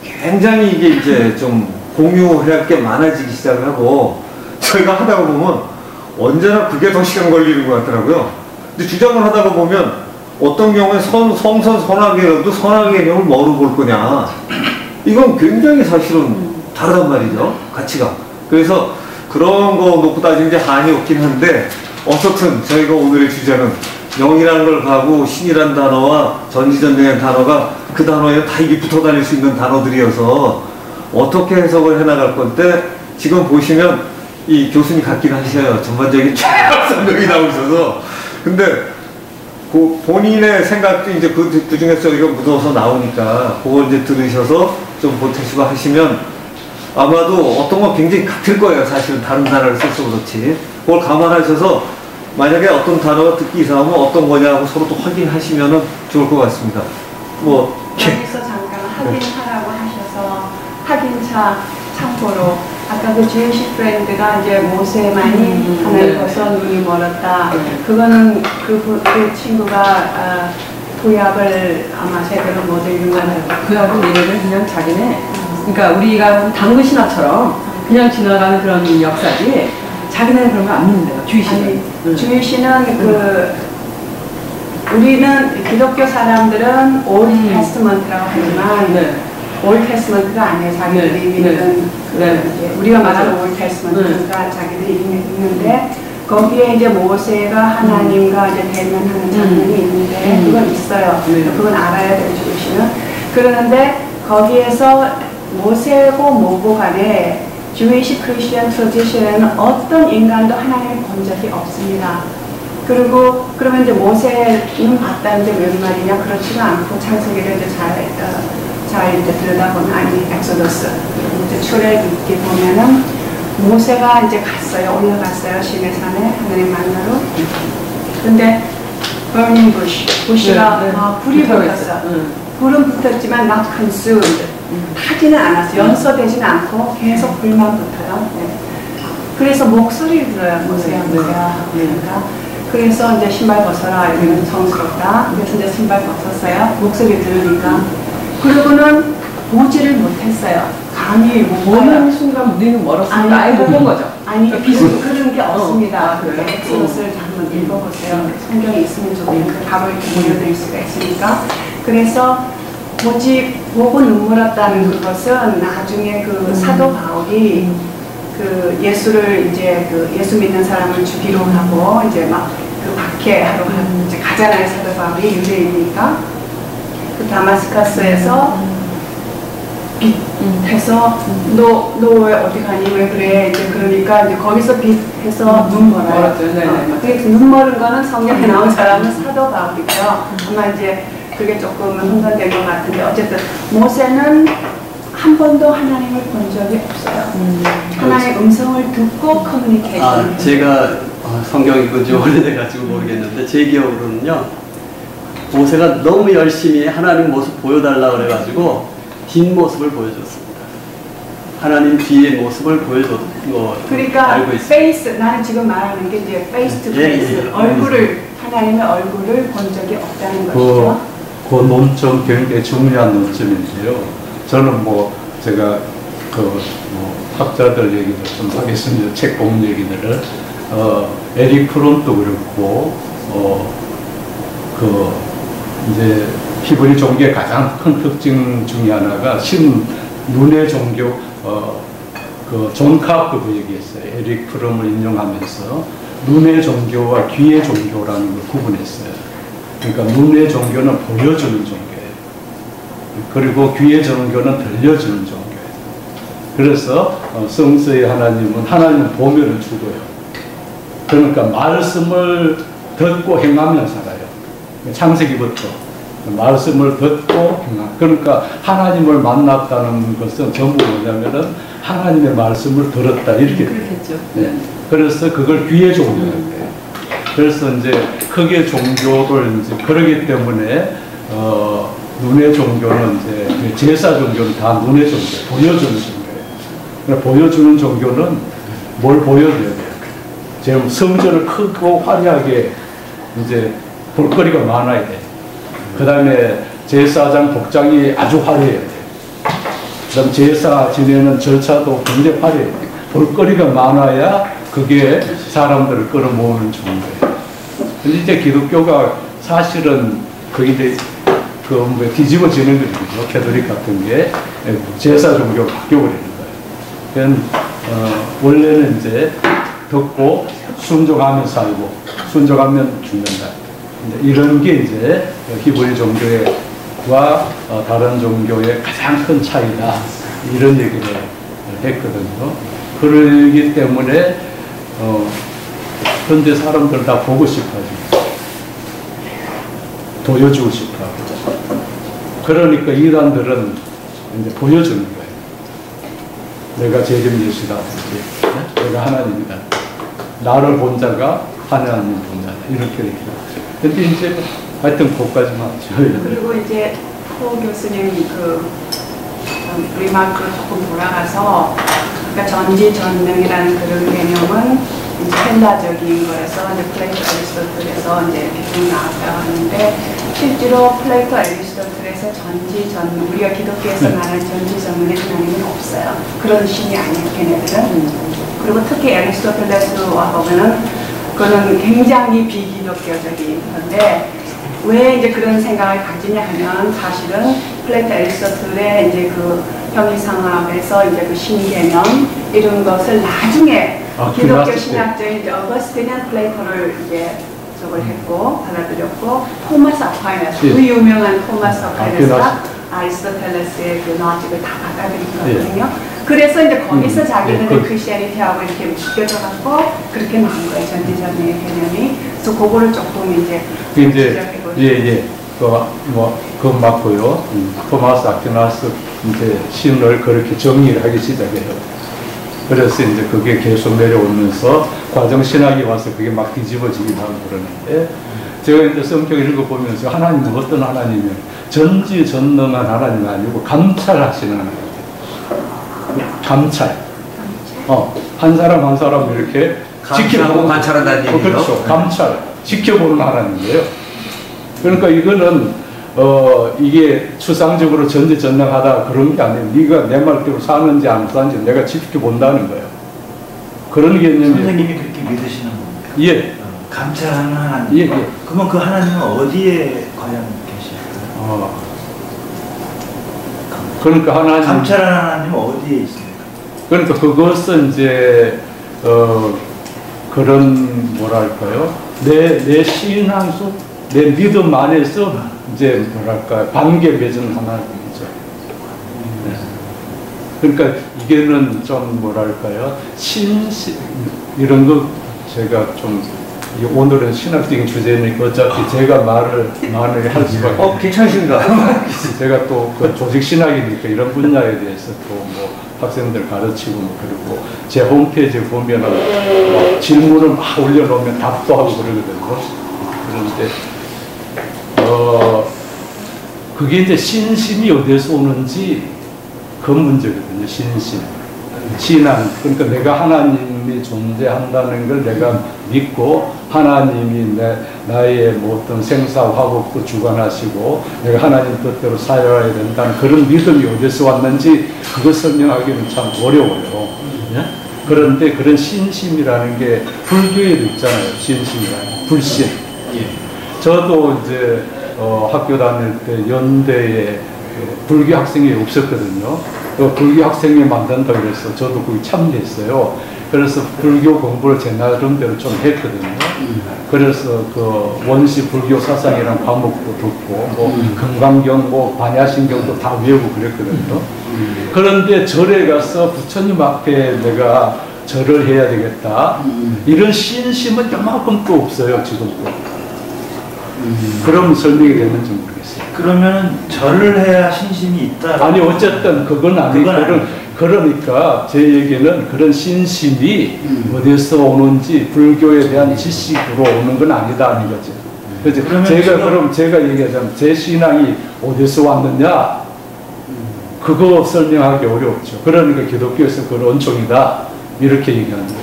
굉장히 이게 이제 좀 공유할 게 많아지기 시작을 하고, 저희가 하다가 보면 언제나 그게 더 시간 걸리는 것 같더라고요. 근데 주장을 하다가 보면 어떤 경우에 선악개념도 선악의 개념을 뭐로 볼 거냐. 이건 굉장히 사실은 다르단 말이죠. 가치가. 그래서 그런 거 놓고 따지면 이제 한이 없긴 한데, 어쨌든 저희가 오늘의 주제는 영이라는 걸 가고 신이라는 단어와 전지전능한 단어가 그 단어에 다 이게 붙어 다닐 수 있는 단어들이어서 어떻게 해석을 해나갈 건데, 지금 보시면 이 교수님 같긴 하셔요. 전반적인 생각이 나오셔서. 근데 그 본인의 생각도 이제 그 중에서 이거 묻어서 나오니까 그걸 이제 들으셔서 좀 보태시고 하시면 아마도 어떤 건 굉장히 같을 거예요. 사실은 다른 단어를 써서 그렇지. 그걸 감안하셔서 만약에 어떤 단어가 듣기 이상하면 어떤 거냐고 서로 또 확인하시면 좋을 것 같습니다. 뭐 여기서 잠깐 확인하라고 하셔서 확인차 참고로 아까 그 주의식 프렌드가 이제 모세만이 하늘 벗어 눈이 멀었다. 그거는 그 친구가 구약을 아마 제대로 못 읽은 것 같아요. 구약은 얘네들 그냥 자기네, 그러니까 우리가 당근 신화처럼 그냥 지나가는 그런 역사지, 자기네는 그런 거 안 믿는데요. 주의시는. 주의시는 우리는 기독교 사람들은 올드 테스트먼트라고 하지만 올드 테스트먼트가 아니에요. 자기들이 믿는 이제 우리가 말하는 올드 테스트먼트가 자기들이 읽는데, 거기에 이제 모세가 하나님과 이제 대면하는 장면이 있는데 그건 있어요. 그건 알아야 돼요. 주의시는. 그러는데 거기에서 모세고 뭐고 간에 주이시 크리스천 트래디션에는 어떤 인간도 하나님을 본 적이 없습니다. 그리고 그러면 이제 모세는 봤다는데 웬 말이냐? 그렇지가 않고 창세기를 이제 잘 이제 들여다보면, 아니 엑소더스 이제 출애굽 이렇게 보면은 모세가 이제 올라갔어요 시내 산에 하나님 만나러. 근데 burning 부시가 불이 붙었어. 불은 붙었지만 not consumed. 타지는 않았어요. 연소되지는 않고 계속 불만 붙어요. 그래서 목소리를 들어요. 모세야. 그러니까 그래서 이제 신발 벗어라. 이러면 성스럽다. 그래서 이제 신발 벗었어요. 목소리 들으니까. 그리고는 보지를 못했어요. 감히 보는 순간 우리는 멀었으니까 아예 못 본 거죠. 아니, 그런 게 없습니다. 엑소더스를 한번 읽어보세요. 성경이 있으면 좋겠는데 답을 보여드릴 수가 있으니까. 그래서 보고 눈물 났다는 그것은 나중에 그 사도 바울이 그 예수를 이제 그 예수 믿는 사람을 죽이러 하고 이제 막 그 박해하러 이제 가잖아요. 사도 바울이 유대인이니까. 그 다마스커스에서 빛해서 너 왜 어디 가니? 왜 그래? 이제 그러니까 이제 거기서 빛해서 눈 멀어요. 그래서 눈 멀은 거는 성경에 나온 사람은 사도 바울이고요. 아마 이제 그게 조금 혼선된 것 같은데, 어쨌든 모세는 한 번도 하나님을 본 적이 없어요. 하나님의 음성을 듣고 커뮤니케이션. 제가 성경이 그지 오래돼가지고 모르겠는데 제 기억으로는요, 모세가 너무 열심히 하나님 모습 보여달라 그래가지고 뒷모습을 보여줬습니다. 하나님 뒤의 모습을 보여줬던 거 그러니까 알고 있습니다. 페이스, 나는 지금 말하는 게 이제 페이스 투 페이스, 얼굴을, 하나님의 얼굴을 본 적이 없다는 것이죠. 그 논점 굉장히 중요한 논점인데요. 저는 뭐 제가 학자들 얘기도 좀 하겠습니다. 책 본 얘기들을 에릭 프롬도 그렇고 이제 히브리 종교의 가장 큰 특징 중에 하나가 눈의 종교, 그 존 카프도 얘기했어요. 에릭 프롬을 인용하면서 눈의 종교와 귀의 종교라는 걸 구분했어요. 그러니까 눈의 종교는 보여주는 종교예요. 그리고 귀의 종교는 들려주는 종교예요. 그래서 성서의 하나님은 보면을 주고요. 그러니까 말씀을 듣고 행하면 살아요. 창세기부터 말씀을 듣고 행하. 그러니까 하나님을 만났다는 것은 전부 뭐냐면은 하나님의 말씀을 들었다 이렇게. 그렇겠죠. 네. 그래서 그걸 귀의 종교라고 해요. 그래서 이제 크게 종교를 이제 그러기 때문에 눈의 종교는 이제 제사 종교는 다 눈의 종교, 보여주는 종교예요. 그러니까 보여주는 종교는 뭘 보여줘야 돼요? 지금 성전을 크고 화려하게 이제 볼거리가 많아야 돼. 그 다음에 제사장 복장이 아주 화려해야 돼. 그 다음 제사 지내는 절차도 굉장히 화려해야 돼. 볼거리가 많아야 그게 사람들을 끌어모으는 종교예요. 근데 이제 기독교가 사실은 그게 이제 뒤집어지는 거죠. 캐톨릭 같은 게 제사 종교로 바뀌어버리는 거예요. 그러니까 원래는 이제 듣고 순종하면 살고 순종하면 죽는다. 이런 게 이제 히브리 종교와 다른 종교의 가장 큰 차이다. 이런 얘기를 했거든요. 그러기 때문에 현대 사람들 다 보고 싶어하죠. 보여주고 싶어하고. 그러니까 이단들은 이제 보여주는 거예요. 내가 재림 예수다. 내가 하나님이다. 나를 본 자가 하나님 본 자다. 이렇게 얘기해요. 근데 이제 하여튼 그것까지만 그리고 이제 포 교수님 그 리마크로 조금 돌아가서 그러니까 전지전능이라는 그런 개념은 이제 헬라적인 거에서 이제 플레이토 애리스토텔에서 이제 계속 나왔다고 하는데 실제로 플레이토 애리스토텔에서 전지전능 우리가 기독교에서 말하는 전지전능의 하나님은 없어요. 그런 신이 아니에요. 걔네들은. 그리고 특히 애리스토텔레스와 보면은 그거는 굉장히 비기독교적인 건데 왜 이제 그런 생각을 가지냐 하면 사실은 플레이토 애리스토텔의 이제 그 형이상학에서 이제 그 신개념 이런 것을 나중에 기독교 신학자인 이제 어거스틴은 플레이토를 이제 저걸 했고 받아들였고 토마스 아퀴나스 그 유명한 토마스 아퀴나스가 아리스토텔레스의 그 로직을 다 받아들였거든요. 그래서 이제 거기서 자기는 크리스티애니티하고 이렇게 묶여져갖고 그렇게 나온 거예요. 전지전능의 개념이. 그래서 그거를 조금 이제 그거 맞고요. 토마스 아퀴나스 이제 신을 그렇게 정리를 하기 시작해요. 그래서 이제 그게 계속 내려오면서 과정 신학이 와서 그게 막 뒤집어지기도 하고 그러는데 제가 이제 성경 읽어보면서 하나님은 어떤 하나님이면 전지전능한 하나님이 아니고 감찰하시는 하나님. 감찰. 한 사람 한 사람 이렇게 지켜보고 관찰한다는 얘기죠. 그렇죠. 감찰. 지켜보는 하나님이에요. 그러니까 이거는 이게 추상적으로 전지전능하다 그런 게 아니에요. 네가 내 말대로 사는지 안 사는지 내가 지켜본다는 거예요. 그런 개념이. 선생님이 그렇게 믿으시는 겁니까? 예. 감찰하는 하나님. 예, 예. 그러면 그 하나님은 어디에 과연 계실까요? 그러니까 하나님. 감찰하는 하나님은 어디에 있습니까? 그러니까 그것은 이제 그런 뭐랄까요? 내 신앙 내 믿음 안에서 이제 뭐랄까 관계 맺은 하나님이죠. 네. 그러니까 이게는 좀 뭐랄까요? 이런 거 제가 좀 오늘은 신학적인 주제니까 어차피 제가 말을 많이 할 수밖에. 괜찮으신가? 제가 또 그 조직 신학이니까 이런 분야에 대해서 또 뭐 학생들 가르치고 뭐 그리고 제 홈페이지에 보면은 뭐 질문을 막 올려놓으면 답도 하고 그러거든요. 그런데 그게 이제 신심이 어디서 오는지 그 문제거든요. 신심. 신앙. 그러니까 내가 하나님이 존재한다는 걸 내가 믿고 하나님이 나의 뭐 어떤 생사 화복도 주관하시고 내가 하나님 뜻대로 살아야 된다는 그런 믿음이 어디서 왔는지 그거 설명하기는 참 어려워요. 그런데 그런 신심이라는 게 불교에도 있잖아요. 신심이라는 불신. 저도 이제 학교 다닐 때 연대에 불교 학생이 없었거든요. 그 불교 학생이 만든다고 그래서 저도 거기 참여했어요. 그래서 불교 공부를 제 나름대로 좀 했거든요. 그래서 그 원시 불교 사상이라는 과목도 듣고 뭐 금강경, 뭐 반야신경도 다 외우고 그랬거든요. 그런데 절에 가서 부처님 앞에 내가 절을 해야 되겠다. 이런 신심은 요만큼 또 없어요, 지금도. 그럼 설명이 됐는지 모르겠어요. 그러면 절을 해야 신심이 있다. 아니 어쨌든 그건 아니고 그러니까 제 얘기는 그런 신심이 어디서 오는지 불교에 대한 지식으로 오는 건 아니다 하는 거죠. 그래서 제가 얘기하자면 제 신앙이 어디서 왔느냐 그거 설명하기 어렵죠. 그러니까 기독교에서 그런 은총이다 이렇게 얘기하는 거죠.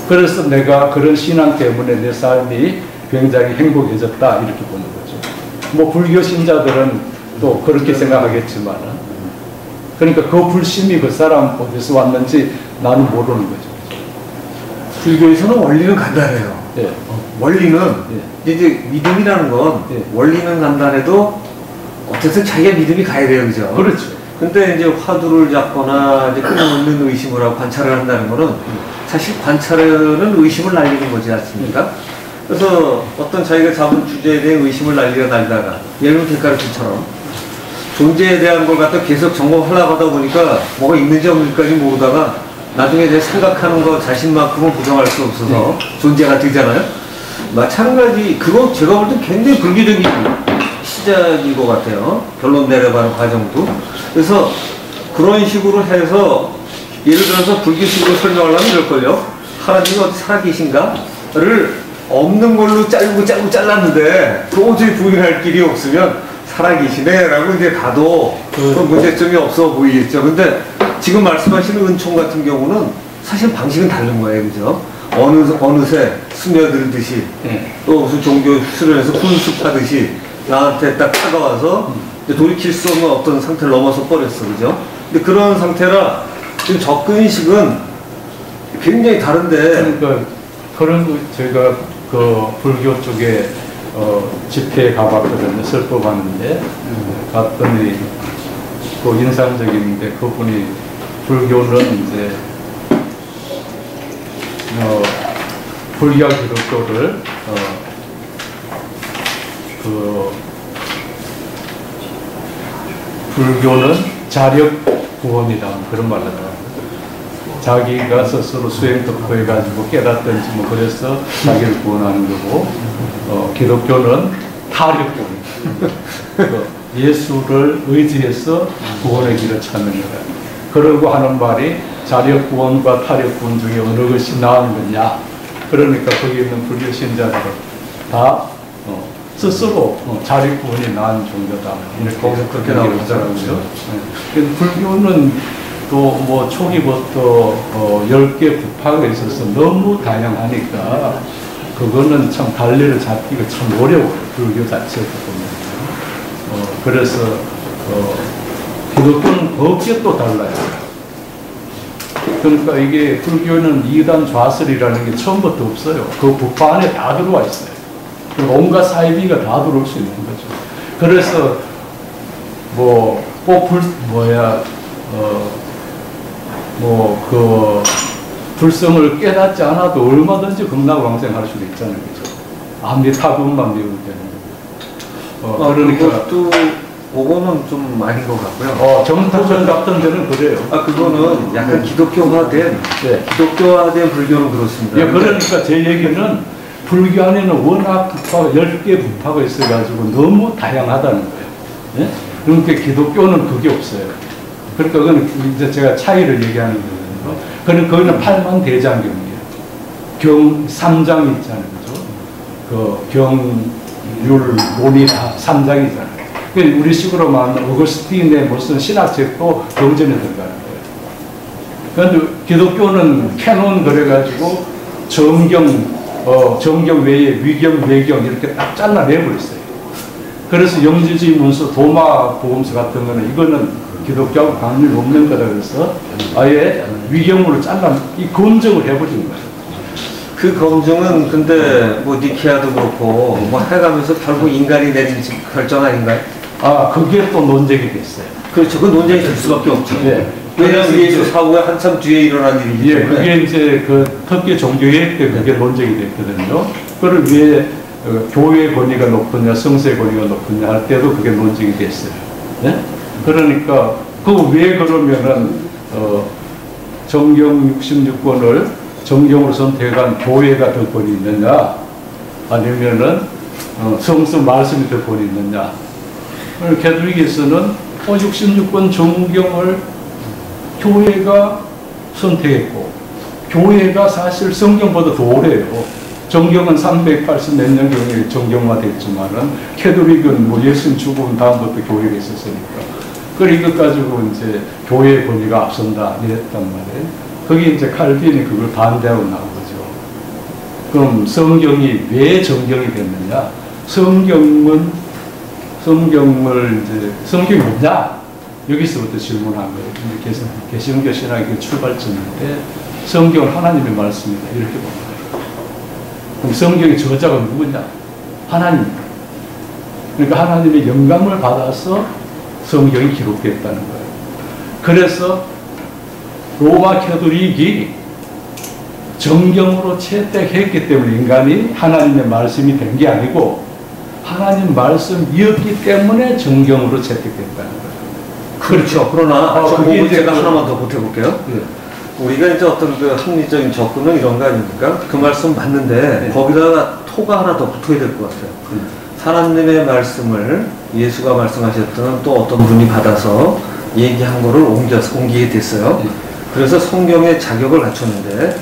그래서 내가 그런 신앙 때문에 내 삶이 굉장히 행복해졌다 이렇게 보는 거죠. 뭐 불교 신자들은 또 그렇게 생각하겠지만 그러니까 그 불심이 그 사람 어디서 왔는지 나는 모르는 거죠. 불교에서는 원리는 간단해요. 예. 원리는 이제 믿음이라는 건 원리는 간단해도 어쨌든 자기가 믿음이 가야 돼요, 그죠? 그렇죠. 근데 이제 화두를 잡거나 이제 끊임없는 의심을 하고 관찰을 한다는 거는 사실 관찰은 의심을 날리는 거지 않습니까? 그래서 어떤 자기가 잡은 주제에 대한 의심을 날리다가 예를 들면 객가르침처럼 존재에 대한 걸 갖다 계속 점검하려고 하다 보니까 뭐가 있는지 없는지까지 모르다가 나중에 내 생각하는 거 자신만큼은 부정할 수 없어서 존재가 되잖아요. 마찬가지 그거 제가 볼 때 굉장히 불교적인 시작인 것 같아요. 결론 내려가는 과정도. 그래서 그런 식으로 해서 예를 들어서 불교식으로 설명하려면 이럴걸요. 하나님이 어디 살아계신가를 없는 걸로 자르고 잘랐는데 도저히 부인할 길이 없으면 살아계시네 라고 이제 가도 문제점이 없어 보이겠죠. 근데 지금 말씀하시는 은총 같은 경우는 사실 방식은 다른 거예요, 그죠? 어느새 스며들듯이 또 무슨 종교 수련에서 훈습하듯이 나한테 딱 다가와서 돌이킬 수 없는 어떤 상태를 넘어서 버렸어, 그죠? 근데 그런 상태라 지금 접근식은 굉장히 다른데. 그러니까 그런 거 제가 그 불교 쪽에 집회에 가봤거든요. 설법하는데 갔더니 그 인상적인데 그분이 불교는 이제 불교 기독교를 그 불교는 자력 구원이다 그런 말을 하더라고요. 자기가 스스로 수행 덕후해가지고 깨닫든지 뭐 그래서 자기를 구원하는 거고 기독교는 타력구원 예수를 의지해서 구원의 길을 찾는 거다. 그러고 하는 말이 자력구원과 타력구원 중에 어느 것이 나은 거냐. 그러니까 거기 있는 불교 신자들은 다 스스로 자력구원이 나은 종교다 이렇게 그렇게 나오더라고요. 불교는 또 뭐 초기부터 10개 부파가 있어서 너무 다양하니까 그거는 참 달리를 잡기가 참 어려워요. 불교 자체에서 보면. 그래서 기독교는 법계 또 달라요. 그러니까 이게 불교는 이단 좌설이라는 게 처음부터 없어요. 그 부파 안에 다 들어와 있어요. 온갖 사이비가 다 들어올 수 있는 거죠. 그래서 그 불성을 깨닫지 않아도 얼마든지 극락왕생할 수도 있잖아요, 그죠? 아미타불만 배우면 되는 거예요. 그러니까 그거는 좀 아닌 것 같고요. 정토전 같은 데는 그래요. 그거는 약간 기독교화된 불교는 그렇습니다. 예, 그러니까 제 얘기는 불교 안에는 워낙 부파가 10개 부파가 있어가지고 너무 다양하다는 거예요. 예? 그러니까 기독교는 그게 없어요. 그러니까 그건 이제 제가 차이를 얘기하는 거거든요. 그는 거기는 8만 대장경이에요. 경 3장이 있잖아요, 그죠? 그 경율 논이 다 3장이잖아요. 우리 식으로 말하면 어거스틴의 무슨 신학책도 경전에 들어가는 거예요. 그런데 기독교는 캐논 그래가지고 정경 외에 위경, 외경 이렇게 딱 잘라내버렸어요. 그래서 영지주의 문서, 도마 보험서 같은 거는 이거는 기독교하고 관련이 없는 거다 그래서 아예 위경으로 이 검증을 해버린 거예요. 그 검증은 근데 뭐 니케아도 그렇고 뭐 해가면서 결국 인간이 내린 결정 아닌가요? 아, 그게 또 논쟁이 됐어요. 그렇죠. 그 논쟁이 될 수밖에 없죠. 예. 왜냐하면 예수 사후에 한참 뒤에 일어난 일이기 예, 때문에. 그게 이제 그 터키 종교개혁 때 그게 논쟁이 됐거든요. 그걸 왜 교회의 권위가 높으냐, 성서의 권위가 높으냐 할 때도 그게 논쟁이 됐어요. 네? 그러니까 그 왜 그러면은 정경 66권을 정경으로 선택한 교회가 더 권위 있느냐, 아니면은 성서 말씀이 더 권위 있느냐. 캐톨릭에서는 66권 정경을 교회가 선택했고, 교회가 사실 성경보다 더 오래요. 정경은 380 몇 년경에 정경화됐지만은 캐톨릭은 뭐 예수님 죽은 다음부터 교회가 있었으니까. 그리고 이것 가지고 이제 교회의 권위가 앞선다 이랬단 말이에요. 거기 이제 칼빈이 그걸 반대하고 나온 거죠. 그럼 성경이 왜 정경이 됐느냐? 성경을 이제 성경이 뭐냐? 여기서부터 질문한 거예요. 개신교 신학의 출발점인데 성경은 하나님의 말씀이다 이렇게 봅니다. 그럼 성경의 저자가 누구냐? 하나님. 그러니까 하나님의 영감을 받아서 성경이 기록됐다는 거예요. 그래서 로마 캐톨릭이 정경으로 채택했기 때문에 인간이 하나님의 말씀이 된 게 아니고 하나님 말씀이었기 때문에 정경으로 채택됐다는 거예요. 그렇죠. 그러나 그게 이제 제가 하나만 더 보태볼게요. 네. 우리가 이제 어떤 그 합리적인 접근은 이런 거 아닙니까? 그 말씀 맞는데 네. 거기다가 토가 하나 더 붙어야 될 것 같아요. 하나님의 말씀을 예수가 말씀하셨던 또 어떤 분이 받아서 얘기한 거를 옮기게 됐어요. 네. 그래서 성경의 자격을 갖췄는데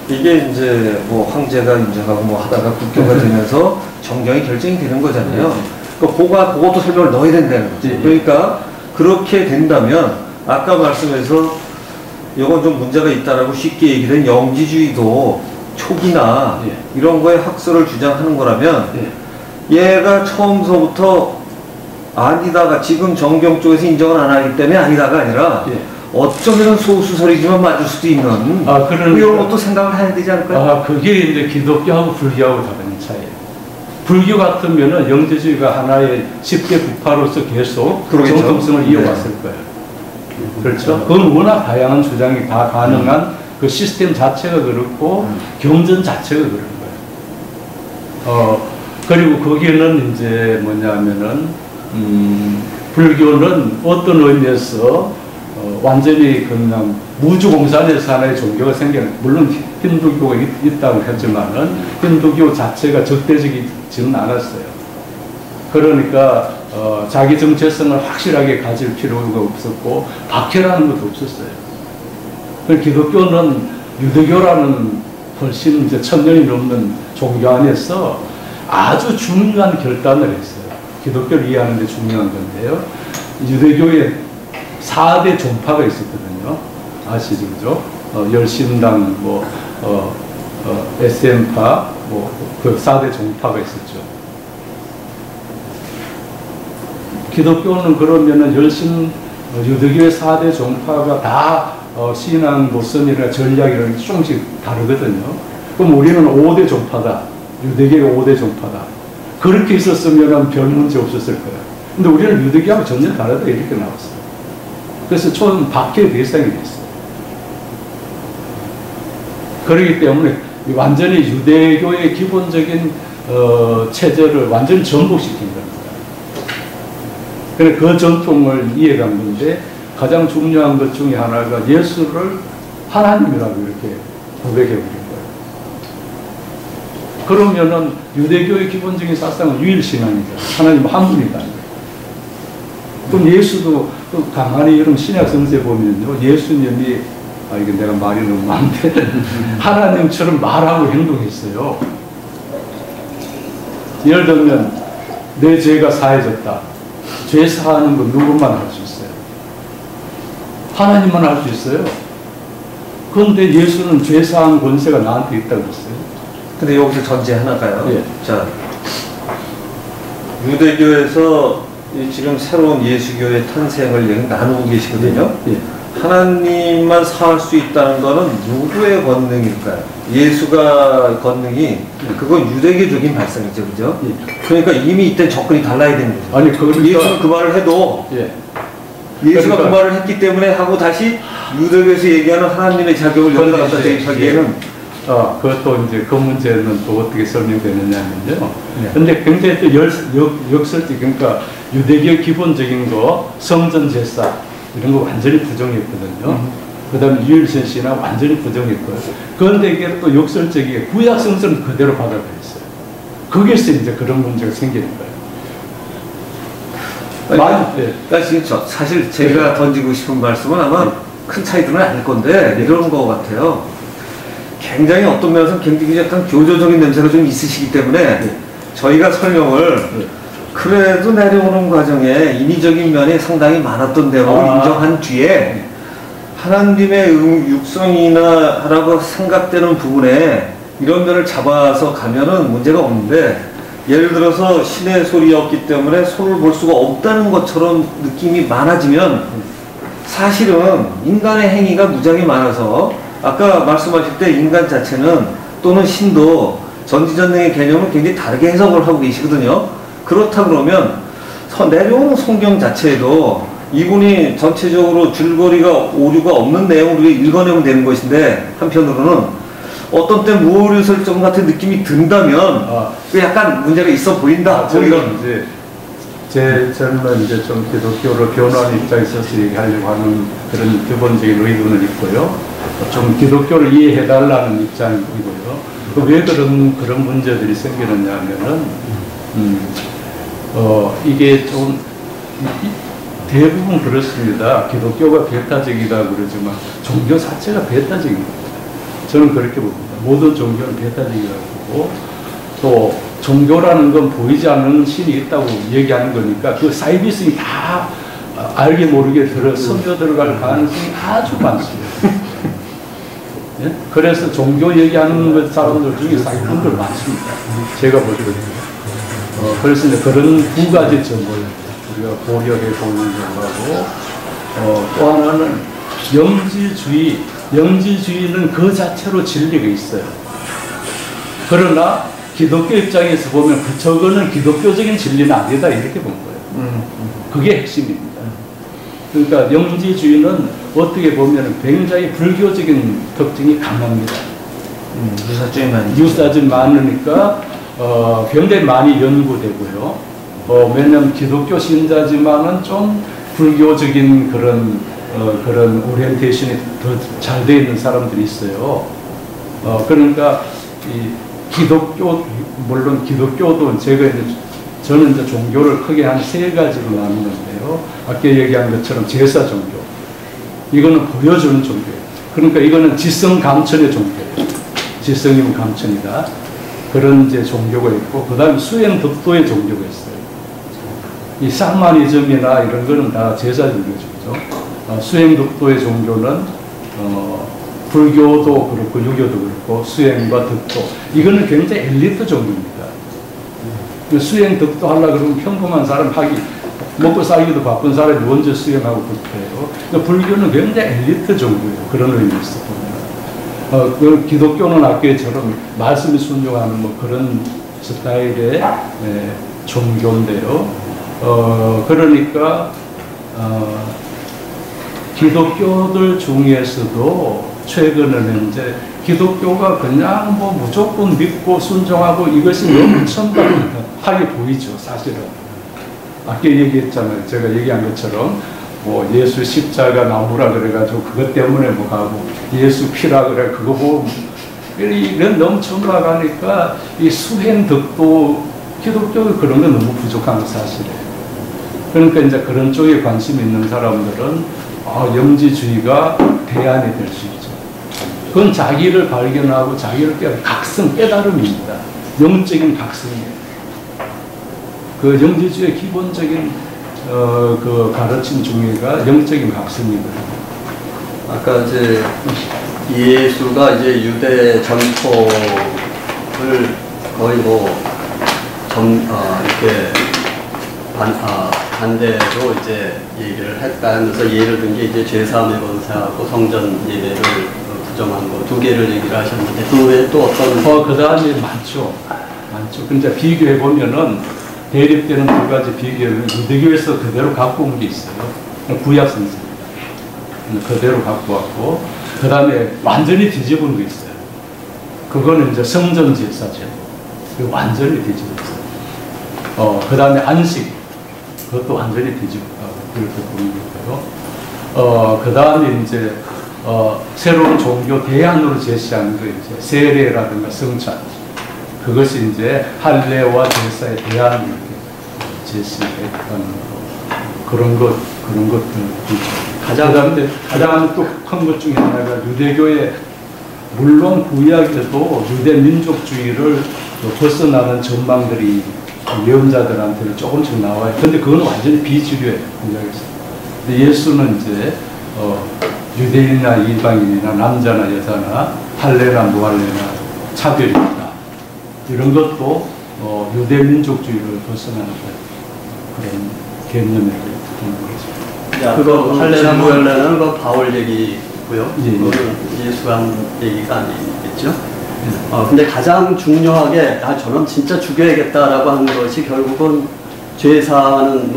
이게 이제 뭐 황제가 인정하고 뭐 하다가 국교가 되면서 정경이 결정이 되는 거잖아요. 그러니까 그것도 설명을 넣어야 된다는 거죠. 네. 그러니까 그렇게 된다면 아까 말씀해서 이건 좀 문제가 있다라고 쉽게 얘기된 영지주의도 초기나 네. 이런 거에 학설을 주장하는 거라면 얘가 처음서부터 아니다가 지금 정경 쪽에서 인정을 안 하기 때문에 아니다가 아니라 어쩌면 소수설이지만 맞을 수도 있는 이런 것도 생각을 해야 되지 않을까요? 그게 이제 기독교하고 불교하고 다른 차이예요. 불교 같으면은 영지주의가 하나의 10개 부파로서 계속 그러겠죠. 정통성을 이어왔을 거예요. 그렇죠? 그건 워낙 다양한 주장이 다 가능한 그 시스템 자체가 그렇고 경전 자체가 그런 거예요. 그리고 거기에는 이제 뭐냐면은 불교는 어떤 의미에서 완전히 그냥 무주공산에서 하나의 종교가 생겨난, 물론 힌두교가 있다고 했지만은 힌두교 자체가 적대적이지는 않았어요. 그러니까 자기 정체성을 확실하게 가질 필요가 없었고 박해라는 것도 없었어요. 기독교는 유대교라는 훨씬 이제 1000년이 넘는 종교 안에서 아주 중요한 결단을 했어요. 기독교를 이해하는 데 중요한 건데요. 유대교에 4대 종파가 있었거든요. 아시죠? 그죠? 열심당, SM파, 그 4대 종파가 있었죠. 기독교는 그러면은 유대교의 4대 종파가 다 신앙 노선이나 전략이랑 조금씩 다르거든요. 그럼 우리는 5대 종파다. 유대교가 5대 종파다. 그렇게 있었으면 별 문제 없었을 거예요. 근데 우리는 유대교하고 전혀 다르다 이렇게 나왔어요. 그래서 처음 박해의 대상이 됐어요. 그렇기 때문에 완전히 유대교의 기본적인 체제를 완전히 전복시킨 겁니다. 그래서 그 전통을 이해한 건데 가장 중요한 것 중에 하나가 예수를 하나님이라고 이렇게 고백해 버린 거예요. 그러면은 유대교의 기본적인 사상은 유일신앙이죠. 하나님 한 분이다. 그럼 예수도 가만히 이런 신약 성서에 보면요, 예수님이 이게 내가 말이 너무 많은데 하나님처럼 말하고 행동했어요. 예를 들면 내 죄가 사해졌다. 죄 사하는 건 누구만 할 수 있어요? 하나님만 할 수 있어요. 그런데 예수는 죄 사한 권세가 나한테 있다고 했어요. 근데 여기서 전제 하나가요. 예. 자, 유대교에서 지금 새로운 예수교의 탄생을 나누고 계시거든요. 예. 하나님만 사할 수 있다는 거는 누구의 권능일까요? 예수가 권능이 그건 유대교적인 발상이죠, 그죠? 그러니까 이미 이때 접근이 달라야 되는 거죠. 아니 그러니까 예수가 그 말을 해도 예. 예수가 그러니까, 그 말을 했기 때문에 하고 다시 유대교에서 얘기하는 하나님의 자격을 여기다 갖다 대입하기에는 그것도 이제 그 문제는 또 어떻게 설명되느냐면요. 네. 근데 굉장히 또 역설적, 그러니까 유대교 기본적인 거, 성전 제사, 이런 거 완전히 부정했거든요. 그 다음에 유일신시나 완전히 부정했고요. 그런데 이게 또 역설적이게 구약 성서는 그대로 받아들였어요. 거기에서 이제 그런 문제가 생기는 거예요. 그러니까 지금 사실 제가 던지고 싶은 말씀은 아마 큰 차이들은 아닐 건데 이런 거 같아요. 굉장히 어떤 면에서는 굉장히 약간 교조적인 냄새가 좀 있으시기 때문에 저희가 설명을 그래도 내려오는 과정에 인위적인 면이 상당히 많았던 대목을 인정한 뒤에 하나님의 육성이나 하라고 생각되는 부분에 이런 면을 잡아서 가면은 문제가 없는데, 예를 들어서 신의 소리였기 때문에 손을 볼 수가 없다는 것처럼 느낌이 많아지면 사실은 인간의 행위가 무지하게 많아서 아까 말씀하실 때 인간 자체는 또는 신도 전지전능의 개념을 굉장히 다르게 해석을 하고 계시거든요. 그렇다 그러면 내려오는 성경 자체에도 이분이 전체적으로 줄거리가 오류가 없는 내용을 읽어내면 되는 것인데, 한편으로는 어떤 때 무오류 설정 같은 느낌이 든다면 그 약간 문제가 있어 보인다. 저는 이제 저는 이제 좀 기독교로 변호하는 입장에서 얘기하려고 하는 그런 기본적인 의도는 있고요. 좀 기독교를 이해해달라는 입장이고요. 왜 그런 문제들이 생기느냐 하면은, 이게 좀, 대부분 그렇습니다. 기독교가 배타적이다 그러지만, 종교 자체가 배타적입니다. 저는 그렇게 봅니다. 모든 종교는 배타적이라고 보고, 또, 종교라는 건 보이지 않는 신이 있다고 얘기하는 거니까, 그 사이비스이 다 알게 모르게 스며 들어갈 가능성이 아주 많습니다. 예? 그래서 종교 얘기하는 사람들 중에 사기꾼들 많습니다. 제가 볼 때는. 그래서 이제 그런 두 가지 점을 우리가 고려해 보는 거고, 또 하나는 영지주의. 영지주의는 그 자체로 진리가 있어요. 그러나 기독교 입장에서 보면 저거는 기독교적인 진리는 아니다 이렇게 본 거예요. 그게 핵심입니다. 그러니까 영지주의는 어떻게 보면 굉장히 불교적인 특징이 강합니다. 유사주의 많으니까 굉장히 많이 연구되고요. 왜냐하면 기독교 신자지만은 좀 불교적인 그런 오리엔테이션이 더 잘 되어 있는 사람들이 있어요. 그러니까 이 기독교, 물론 기독교도 저는 이제 종교를 크게 한 세 가지로 나누는데요. 아까 얘기한 것처럼 제사 종교. 이거는 보여주는 종교예요. 그러니까 이거는 지성 감천의 종교예요. 지성이면 감천이다. 그런 이제 종교가 있고, 그 다음에 수행 덕도의 종교가 있어요. 이 샤머니즘이나 이런 거는 다 제사 종교죠. 수행 덕도의 종교는 불교도 그렇고 유교도 그렇고 수행과 덕도, 이거는 굉장히 엘리트 종교입니다. 수행 덕도 하려고 그러면 평범한 사람 먹고 살기도 바쁜 사람이 먼저 수행하고 그렇대요. 그러니까 불교는 굉장히 엘리트 종교예요. 그런 의미에서 보면. 그 기독교는 아까처럼 말씀에 순종하는 뭐 그런 스타일의 종교인데요. 그러니까 기독교들 중에서도 최근에는 이제 기독교가 그냥 뭐 무조건 믿고 순종하고 이것이 너무 천박하게 보이죠, 사실은. 아까 얘기했잖아요. 제가 얘기한 것처럼 뭐 예수 십자가 나무라 그래가지고 그것 때문에 뭐 가고 예수 피라 그래 그거 보고 이런 너무 천박하니까 이 수행 덕도 기독교 그런 건 너무 부족한 거 사실이에요. 그러니까 이제 그런 쪽에 관심 있는 사람들은 영지주의가 대안이 될 수 있죠. 그건 자기를 발견하고 자기를 깨달음입니다. 영적인 각성이에요. 그 영지주의의 기본적인 그 가르침 중에가 영적인 각성이거든요. 아까 이제 예수가 이제 유대 전통을 거의 뭐 이렇게 반대로 이제 얘기를 했다면서 예를 든 게 이제 죄사함의 권세하고 성전 예배를 부정한 거 두 개를 얘기를 하셨는데 그 외에 또 어떤? 그 다음에 많죠. 근데 비교해 보면은 대립되는 두 가지 비교를 유대교에서 그대로 갖고 온 게 있어요. 구약 성경 그대로 갖고 왔고, 그 다음에 완전히 뒤집은 게 있어요. 그거는 이제 성전 제사죠. 완전히 뒤집었어요. 그 다음에 안식, 그것도 완전히 뒤집었다고 그렇게 보는 거고요. 그 다음에 이제 새로운 종교 대안으로 제시하는 거 이제 세례라든가 성찬, 그것이 이제 할례와 제사의 대안을 이렇게 제시했다는 그런 것들 가장 또 큰 것 중에 하나가 유대교의, 물론 구약에도 유대 민족주의를 벗어나는 전망들이 예언자들한테는 조금씩 나와요. 근데 그건 완전히 비주류예요. 근데 예수는 이제 유대인이나 이방인이나 남자나 여자나 할례나 무할례나 차별이 있다. 이런 것도 유대 민족주의를 벗어나는 그런 개념을 보는 거죠. 그거 할례나 무할례는 그 바울 얘기고요. 예. 그거는 예수가 한 얘기가 아니겠죠. 근데 가장 중요하게 저는 진짜 죽여야겠다라고 하는 것이 결국은 죄사는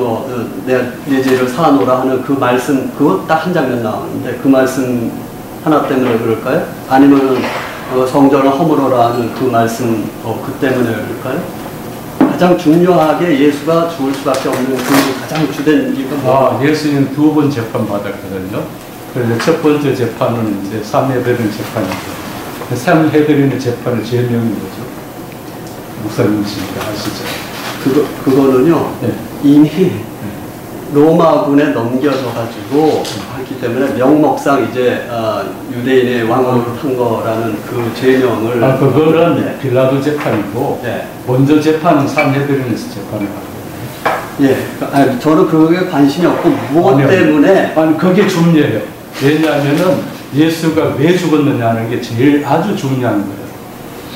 내 죄를 사노라 하는 그 말씀, 그거 딱 한 장면 나오는데 그 말씀 하나 때문에 그럴까요? 아니면은 성전을 허물어라 하는 그 말씀 그 때문에 그럴까요? 가장 중요하게 예수가 죽을 수밖에 없는 그 가장 주된 이유가 예수님 두 번 재판 받았거든요. 그래서 첫 번째 재판은 이제 삼해드리는 재판이죠. 삼해드리는 재판을 제일 명인 거죠. 목사님이시니까 아시죠? 그거는요. 네. 이미 로마군에 넘겨져가지고 했기 때문에 명목상 이제 유대인의 왕으로 한 거라는 그 죄명을 그거는 네. 빌라도 재판이고 네. 먼저 재판은 산헤드린에서 재판을 하거든요. 예, 저는 그게 관심이 없고 무엇 때문에 그게 중요해요. 왜냐하면은 예수가 왜 죽었느냐는 게 제일 아주 중요한 거예요.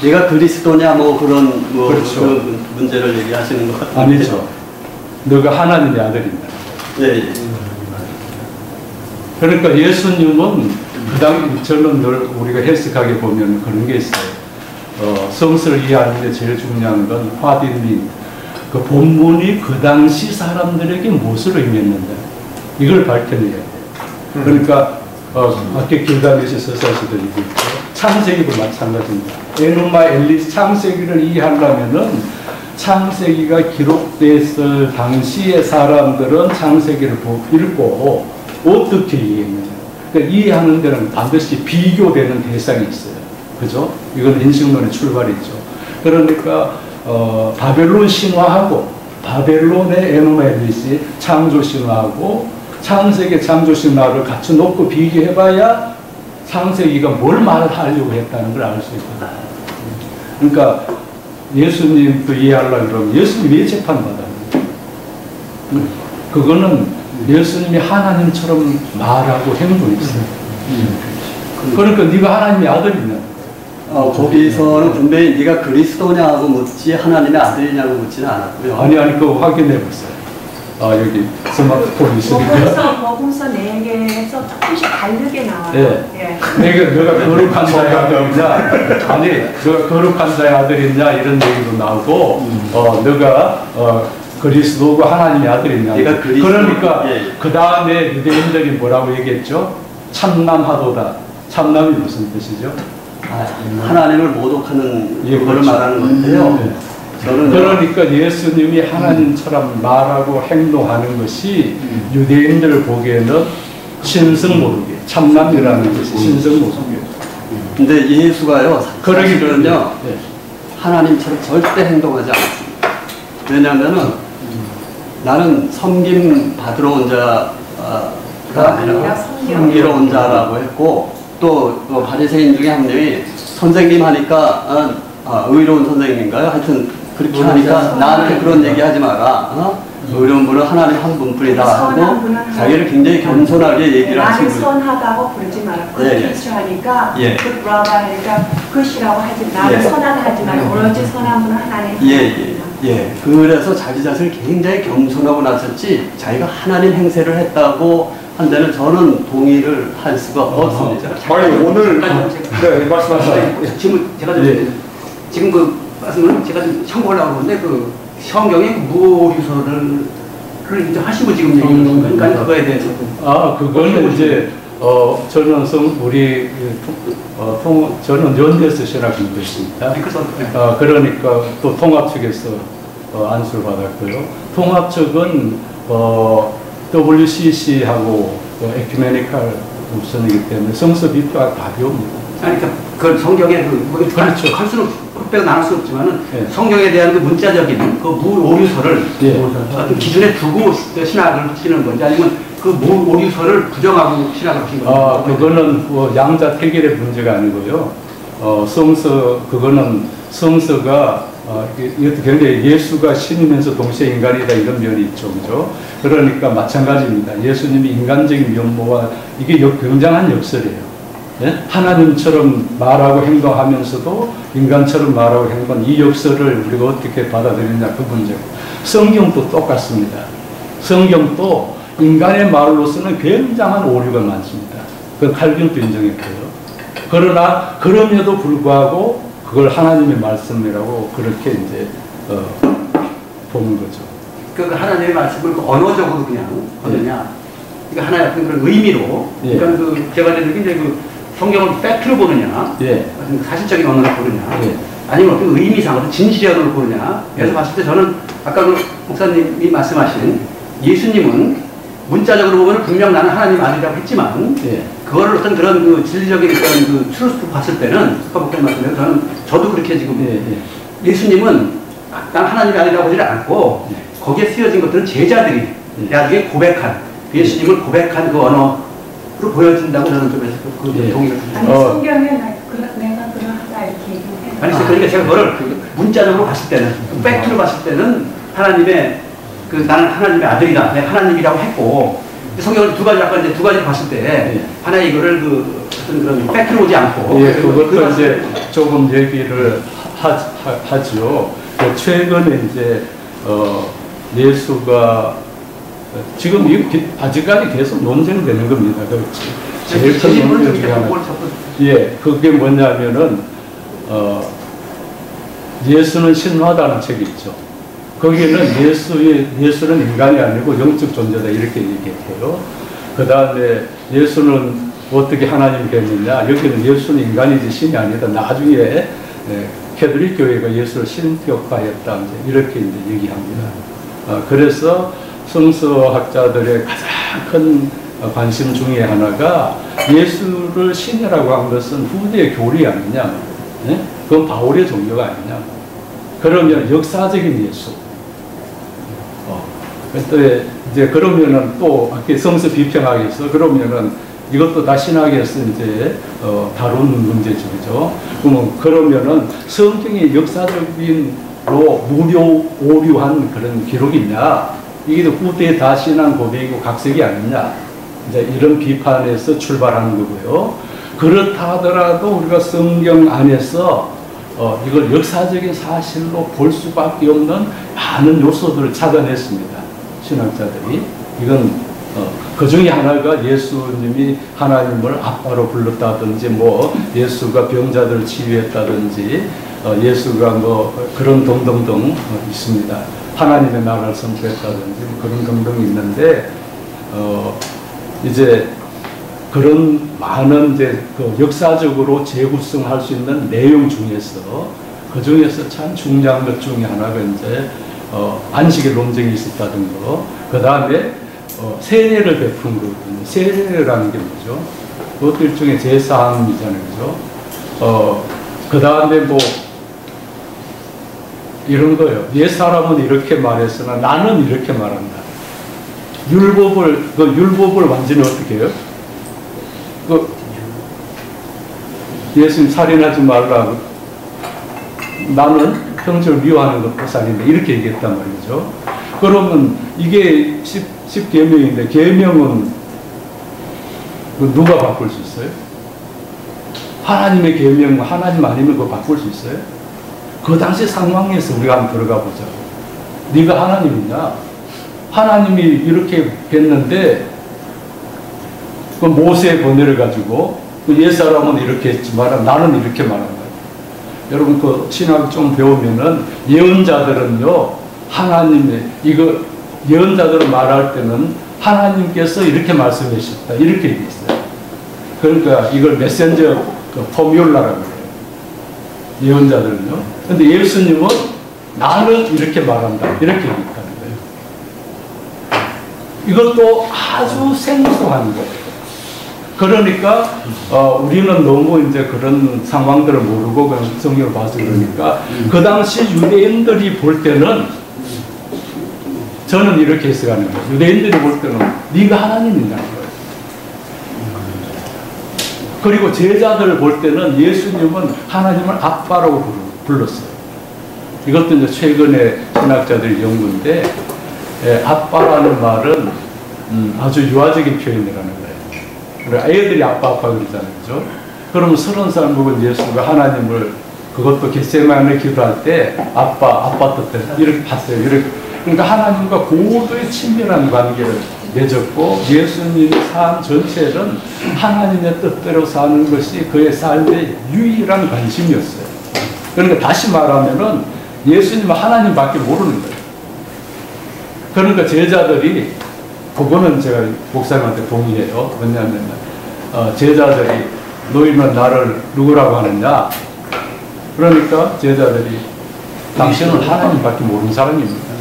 네가 그리스도냐 그런 그렇죠. 그 문제를 얘기하시는 것 같아요. 아니죠. 너가 하나님의 아들이다. 예. 그러니까 예수님은 저는 늘 우리가 해석하게 보면 그런 게 있어요. 성서를 이해하는데 제일 중요한 건 화딘민, 그 본문이 그 당시 사람들에게 무엇을 의미했는데 이걸 밝혀내야 돼요. 그러니까 아까 길가메시 서사시도 얘기했죠. 창세기도 마찬가지입니다. 에누마 엘리스 창세기를 이해하려면은 창세기가 기록됐을 당시의 사람들은 창세기를 읽고 어떻게 이해했느냐. 그러니까 이해하는 데는 반드시 비교되는 대상이 있어요. 그죠? 이건 인식론의 출발이죠. 그러니까 바벨론 신화하고 바벨론의 에누마 엘리스 창조 신화하고 창세기 창조 신화를 같이 놓고 비교해봐야 창세기가 뭘 말하려고 했다는 걸 알 수 있거든요. 그러니까 예수님도 이해하려고 그러면 예수님이 왜 재판받았는지 그거는 예수님이 하나님처럼 말하고 행동이 있어요. 그러니까 네가 하나님의 아들이냐. 거기서는 분명히 네가 그리스도냐고 묻지 하나님의 아들이냐고 묻지는 않았고요. 아니 그거 확인해 보세요. 여기 스마트폰 있으니까. 복음서 4개에서 조금씩 다르게 나와요. 네. 내가 거룩한 자의 아들이냐, 아니, 너가 거룩한 자의 아들이냐 이런 얘기도 나오고, 너가 그리스도고 하나님의 아들이냐. 그러니까 그 다음에 유대인들이 뭐라고 얘기했죠? 참남하도다. 참남이 무슨 뜻이죠? 하나님을 모독하는 그거를 그렇죠. 말하는 건데요. 네. 그러니까 예수님이 하나님처럼 말하고 행동하는 것이 유대인들을 보기에는 신성모독이에요. 참남이라는 것이 신성모독이에요. 근데 예수가요, 그러기는요, 하나님처럼 절대 행동하지 않습니다. 왜냐하면은 나는 섬김 받으러 온 자가 아니라 섬기러 온 자라고 했고, 또 바리새인 중에 한 명이 선생님 하니까 의로운 선생님인가요? 하여튼 그렇게 하니까 나한테 그런 얘기 하지 마라. 의로운 분은 하나님 한 분뿐이다 하고 자기를 굉장히 겸손하게 얘기를 하시고 나를 선하다고 부르지 마라. 그렇게 하니까 그 브라바 하니까 그시라고 하지 나를 선하다 하지 말고 오로지 선한 분은 하나님. 예, 그래서 자기 자신을 굉장히 겸손하고 나섰지 자기가 하나님 행세를 했다고 한 데는 저는 동의를 할 수가 없습니다. 아니 오늘 네 말씀하세요. 지금 제가 좀 지금 그 말씀을 제가 좀 참고하려고 하는데 그 성경의 무오류서를 인정하시고 지금 얘기하는 건가요? 그러니까 그거에 대해서 그거는 이제 저는 우리 저는 연대에서 신학 공부했습니다. 그러니까 또 통합 측에서 안수를 받았고요. 통합 측은 WCC하고 에큐메니칼 우선이기 때문에 성서 비표가 답이 옵니다. 아니 그 성경에 그렇죠. 할 수는 흑백을 나눌 수 없지만은 네. 성경에 대한 그 문자적인 그 무오류서를 어떤 기준에 두고 신학을 하시는 건지 아니면 그 무오류서를 부정하고 신학을 하신 건지. 그거는 양자 태결의 문제가 아니고요. 그거는 성서가 이것도 굉장히 예수가 신이면서 동시에 인간이다 이런 면이 있죠, 그죠? 그러니까 마찬가지입니다. 예수님이 인간적인 면모와 이게 굉장한 역설이에요. 예? 하나님처럼 말하고 행동하면서도 인간처럼 말하고 행동한 이 역설을 우리가 어떻게 받아들이냐 그 문제고, 성경도 똑같습니다. 성경도 인간의 말로서는 굉장한 오류가 많습니다. 그건 칼빈도 인정했고요. 그러나 그럼에도 불구하고 그걸 하나님의 말씀이라고 그렇게 이제 보는 거죠. 그 하나님의 말씀을 그 언어적으로 그냥 하느냐, 그러니까 하나의 어떤 그런 의미로, 그러니까 그 제가 듣는 게 이제 그 성경을 팩트로 보느냐, 사실적인 언어를 보느냐, 아니면 어떤 의미상 어떤 진실의 언어를 보느냐. 그래서 봤을 때 저는 아까 그 목사님이 말씀하신 예수님은 문자적으로 보면 분명 나는 하나님 아들이라고 했지만, 그거를 어떤 그런 그 진리적인 그런 그 트루스로 봤을 때는, 목사님 말씀대로 저도 그렇게 지금 예수님은 난 하나님이 아니라고 하지 않고, 거기에 쓰여진 것들은 제자들이 나중에 고백한, 예수님을 고백한 그 언어로 보여진다고 저는 좀 해서 동의가 듭니다. 아니 성경에 내가 그러하다 이렇게 얘기해요. 아니 그러니까 제가 그거를 문자적으로 봤을 때는, 팩트로 봤을 때는 하나님의 나는 하나님의 아들이다, 내가 하나님이라고 했고, 성경을 두 가지를 봤을 때 하나의 이거를 어떤 그런 팩트로 오지 않고, 그것도 이제 조금 얘기를 하죠. 최근에 이제 예수가 지금 아직까지 계속 논쟁되는 겁니다. 제일 큰 논쟁 중에 하나. 그게 뭐냐면은 예수는 신화다는 책이 있죠. 거기는 예수는 인간이 아니고 영적 존재다 이렇게 얘기해요. 그 다음에 예수는 어떻게 하나님이 됐느냐, 여기는 예수는 인간이지 신이 아니다. 나중에 캐톨릭 교회가 예수를 신격화했다 이렇게 이제 얘기합니다. 그래서 성서학자들의 가장 큰 관심 중에 하나가 예수를 신이라고 한 것은 후대의 교리 아니냐, 그건 바울의 종교가 아니냐. 그러면 역사적인 예수. 이제 그러면은 또 성서 비평학에서 그러면은 이것도 다 신학에서 이제 다루는 문제죠, 그죠? 그러면은 성경이 역사적인로 오류한 그런 기록이냐? 이게 후대의 다 신앙 고백이고 각색이 아니냐? 이제 이런 비판에서 출발하는 거고요. 그렇다 하더라도 우리가 성경 안에서 이걸 역사적인 사실로 볼 수밖에 없는 많은 요소들을 찾아냈습니다. 신학자들이. 이건 그 중에 하나가 예수님이 하나님을 아빠로 불렀다든지, 예수가 병자들을 치유했다든지, 예수가 그런 등등등 있습니다. 하나님의 나라를 선포했다든지 그런 등등이 있는데, 이제 그런 많은 역사적으로 재구성할 수 있는 내용 중에서 그 중에서 참 중요한 것 중에 하나가 이제 안식의 논쟁이 있었다는 거. 그 다음에 세례를 베푼 거거든요. 세례라는 게 뭐죠? 그것도 일종의 제사함이잖아요, 그죠? 그 다음에 이런 거예요. 옛 사람은 이렇게 말했으나 나는 이렇게 말한다. 율법을 완전히 어떻게 해요? 예수님 살인하지 말라. 나는 형제를 미워하는 것도 살인다. 이렇게 얘기했단 말이죠. 그러면 이게 10계명인데 계명은 누가 바꿀 수 있어요? 하나님의 계명, 하나님 아니면 그거 바꿀 수 있어요? 그 당시 상황에서 우리가 한번 들어가 보자. 네가 하나님이냐? 하나님이 이렇게 했는데 그 모세의 번뇌를 가지고 그 옛사람은 이렇게 했지만 나는 이렇게 말한 거예요. 여러분 그 신학 좀 배우면은 예언자들은요 하나님의 이거 예언자들은 말할 때는 하나님께서 이렇게 말씀하셨다 이렇게 얘기 있어요. 그러니까 이걸 메신저 그 포뮬라라고 해요. 예언자들은요. 근데 예수님은 나는 이렇게 말한다 이렇게 얘기했다는 거예요. 이것도 아주 생소한 거예요. 그러니까 우리는 너무 이제 그런 상황들을 모르고 그냥 성경을 봐서 그러니까 그 당시 유대인들이 볼 때는 저는 이렇게 해석하는 거예요. 유대인들이 볼 때는 네가 하나님이라는 거예요. 그리고 제자들을 볼 때는 예수님은 하나님을 아빠라고 불렀어요. 이것도 이제 최근에 신학자들의 연구인데 아빠라는 말은 아주 유아적인 표현이라는 거예요. 우리 애들이 아빠 그러잖아요. 그죠? 그러면 30살 먹은 예수가 하나님을 그것도 겟세마네 기도할 때 아빠 뜻대로 이렇게 봤어요. 이렇게. 그러니까 하나님과 고도의 친밀한 관계를 맺었고 예수님의 삶 전체는 하나님의 뜻대로 사는 것이 그의 삶의 유일한 관심이었어요. 그러니까 다시 말하면은 예수님은 하나님밖에 모르는 거예요. 그러니까 제자들이 그거는 제가 목사님한테 동의해요. 왜냐하면 제자들이 너희는 나를 누구라고 하느냐? 그러니까 제자들이 당신은 하나님밖에 모르는 사람입니다.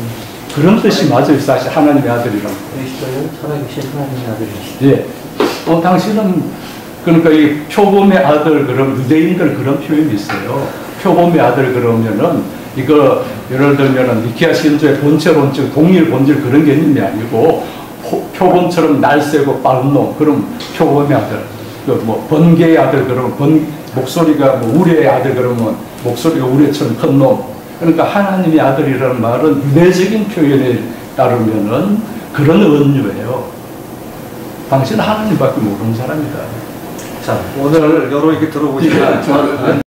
그런 뜻이 맞아요. 사실 하나님의 아들이라고. 그리스도는 살아계신 하나님의 아들이시죠. 예. 당신은 그러니까 이 표범의 아들 그런 유대인들 그런 표현이 있어요. 표범의 아들 그러면은 이거 예를 들면은 니케아 신조의 본체 본질 동일 본질 그런 개념이 아니고 표범처럼 날쌔고 빠른 놈 그럼 표범의 아들. 그 뭐 번개의 아들 그러면 목소리가 뭐 우레의 아들 그러면 목소리가 우레처럼 큰 놈. 그러니까 하나님의 아들이라는 말은 유대적인 표현에 따르면은 그런 은유예요. 당신은 하나님밖에 모르는 사람이다. 자, 오늘 여러 이렇게 들어보시면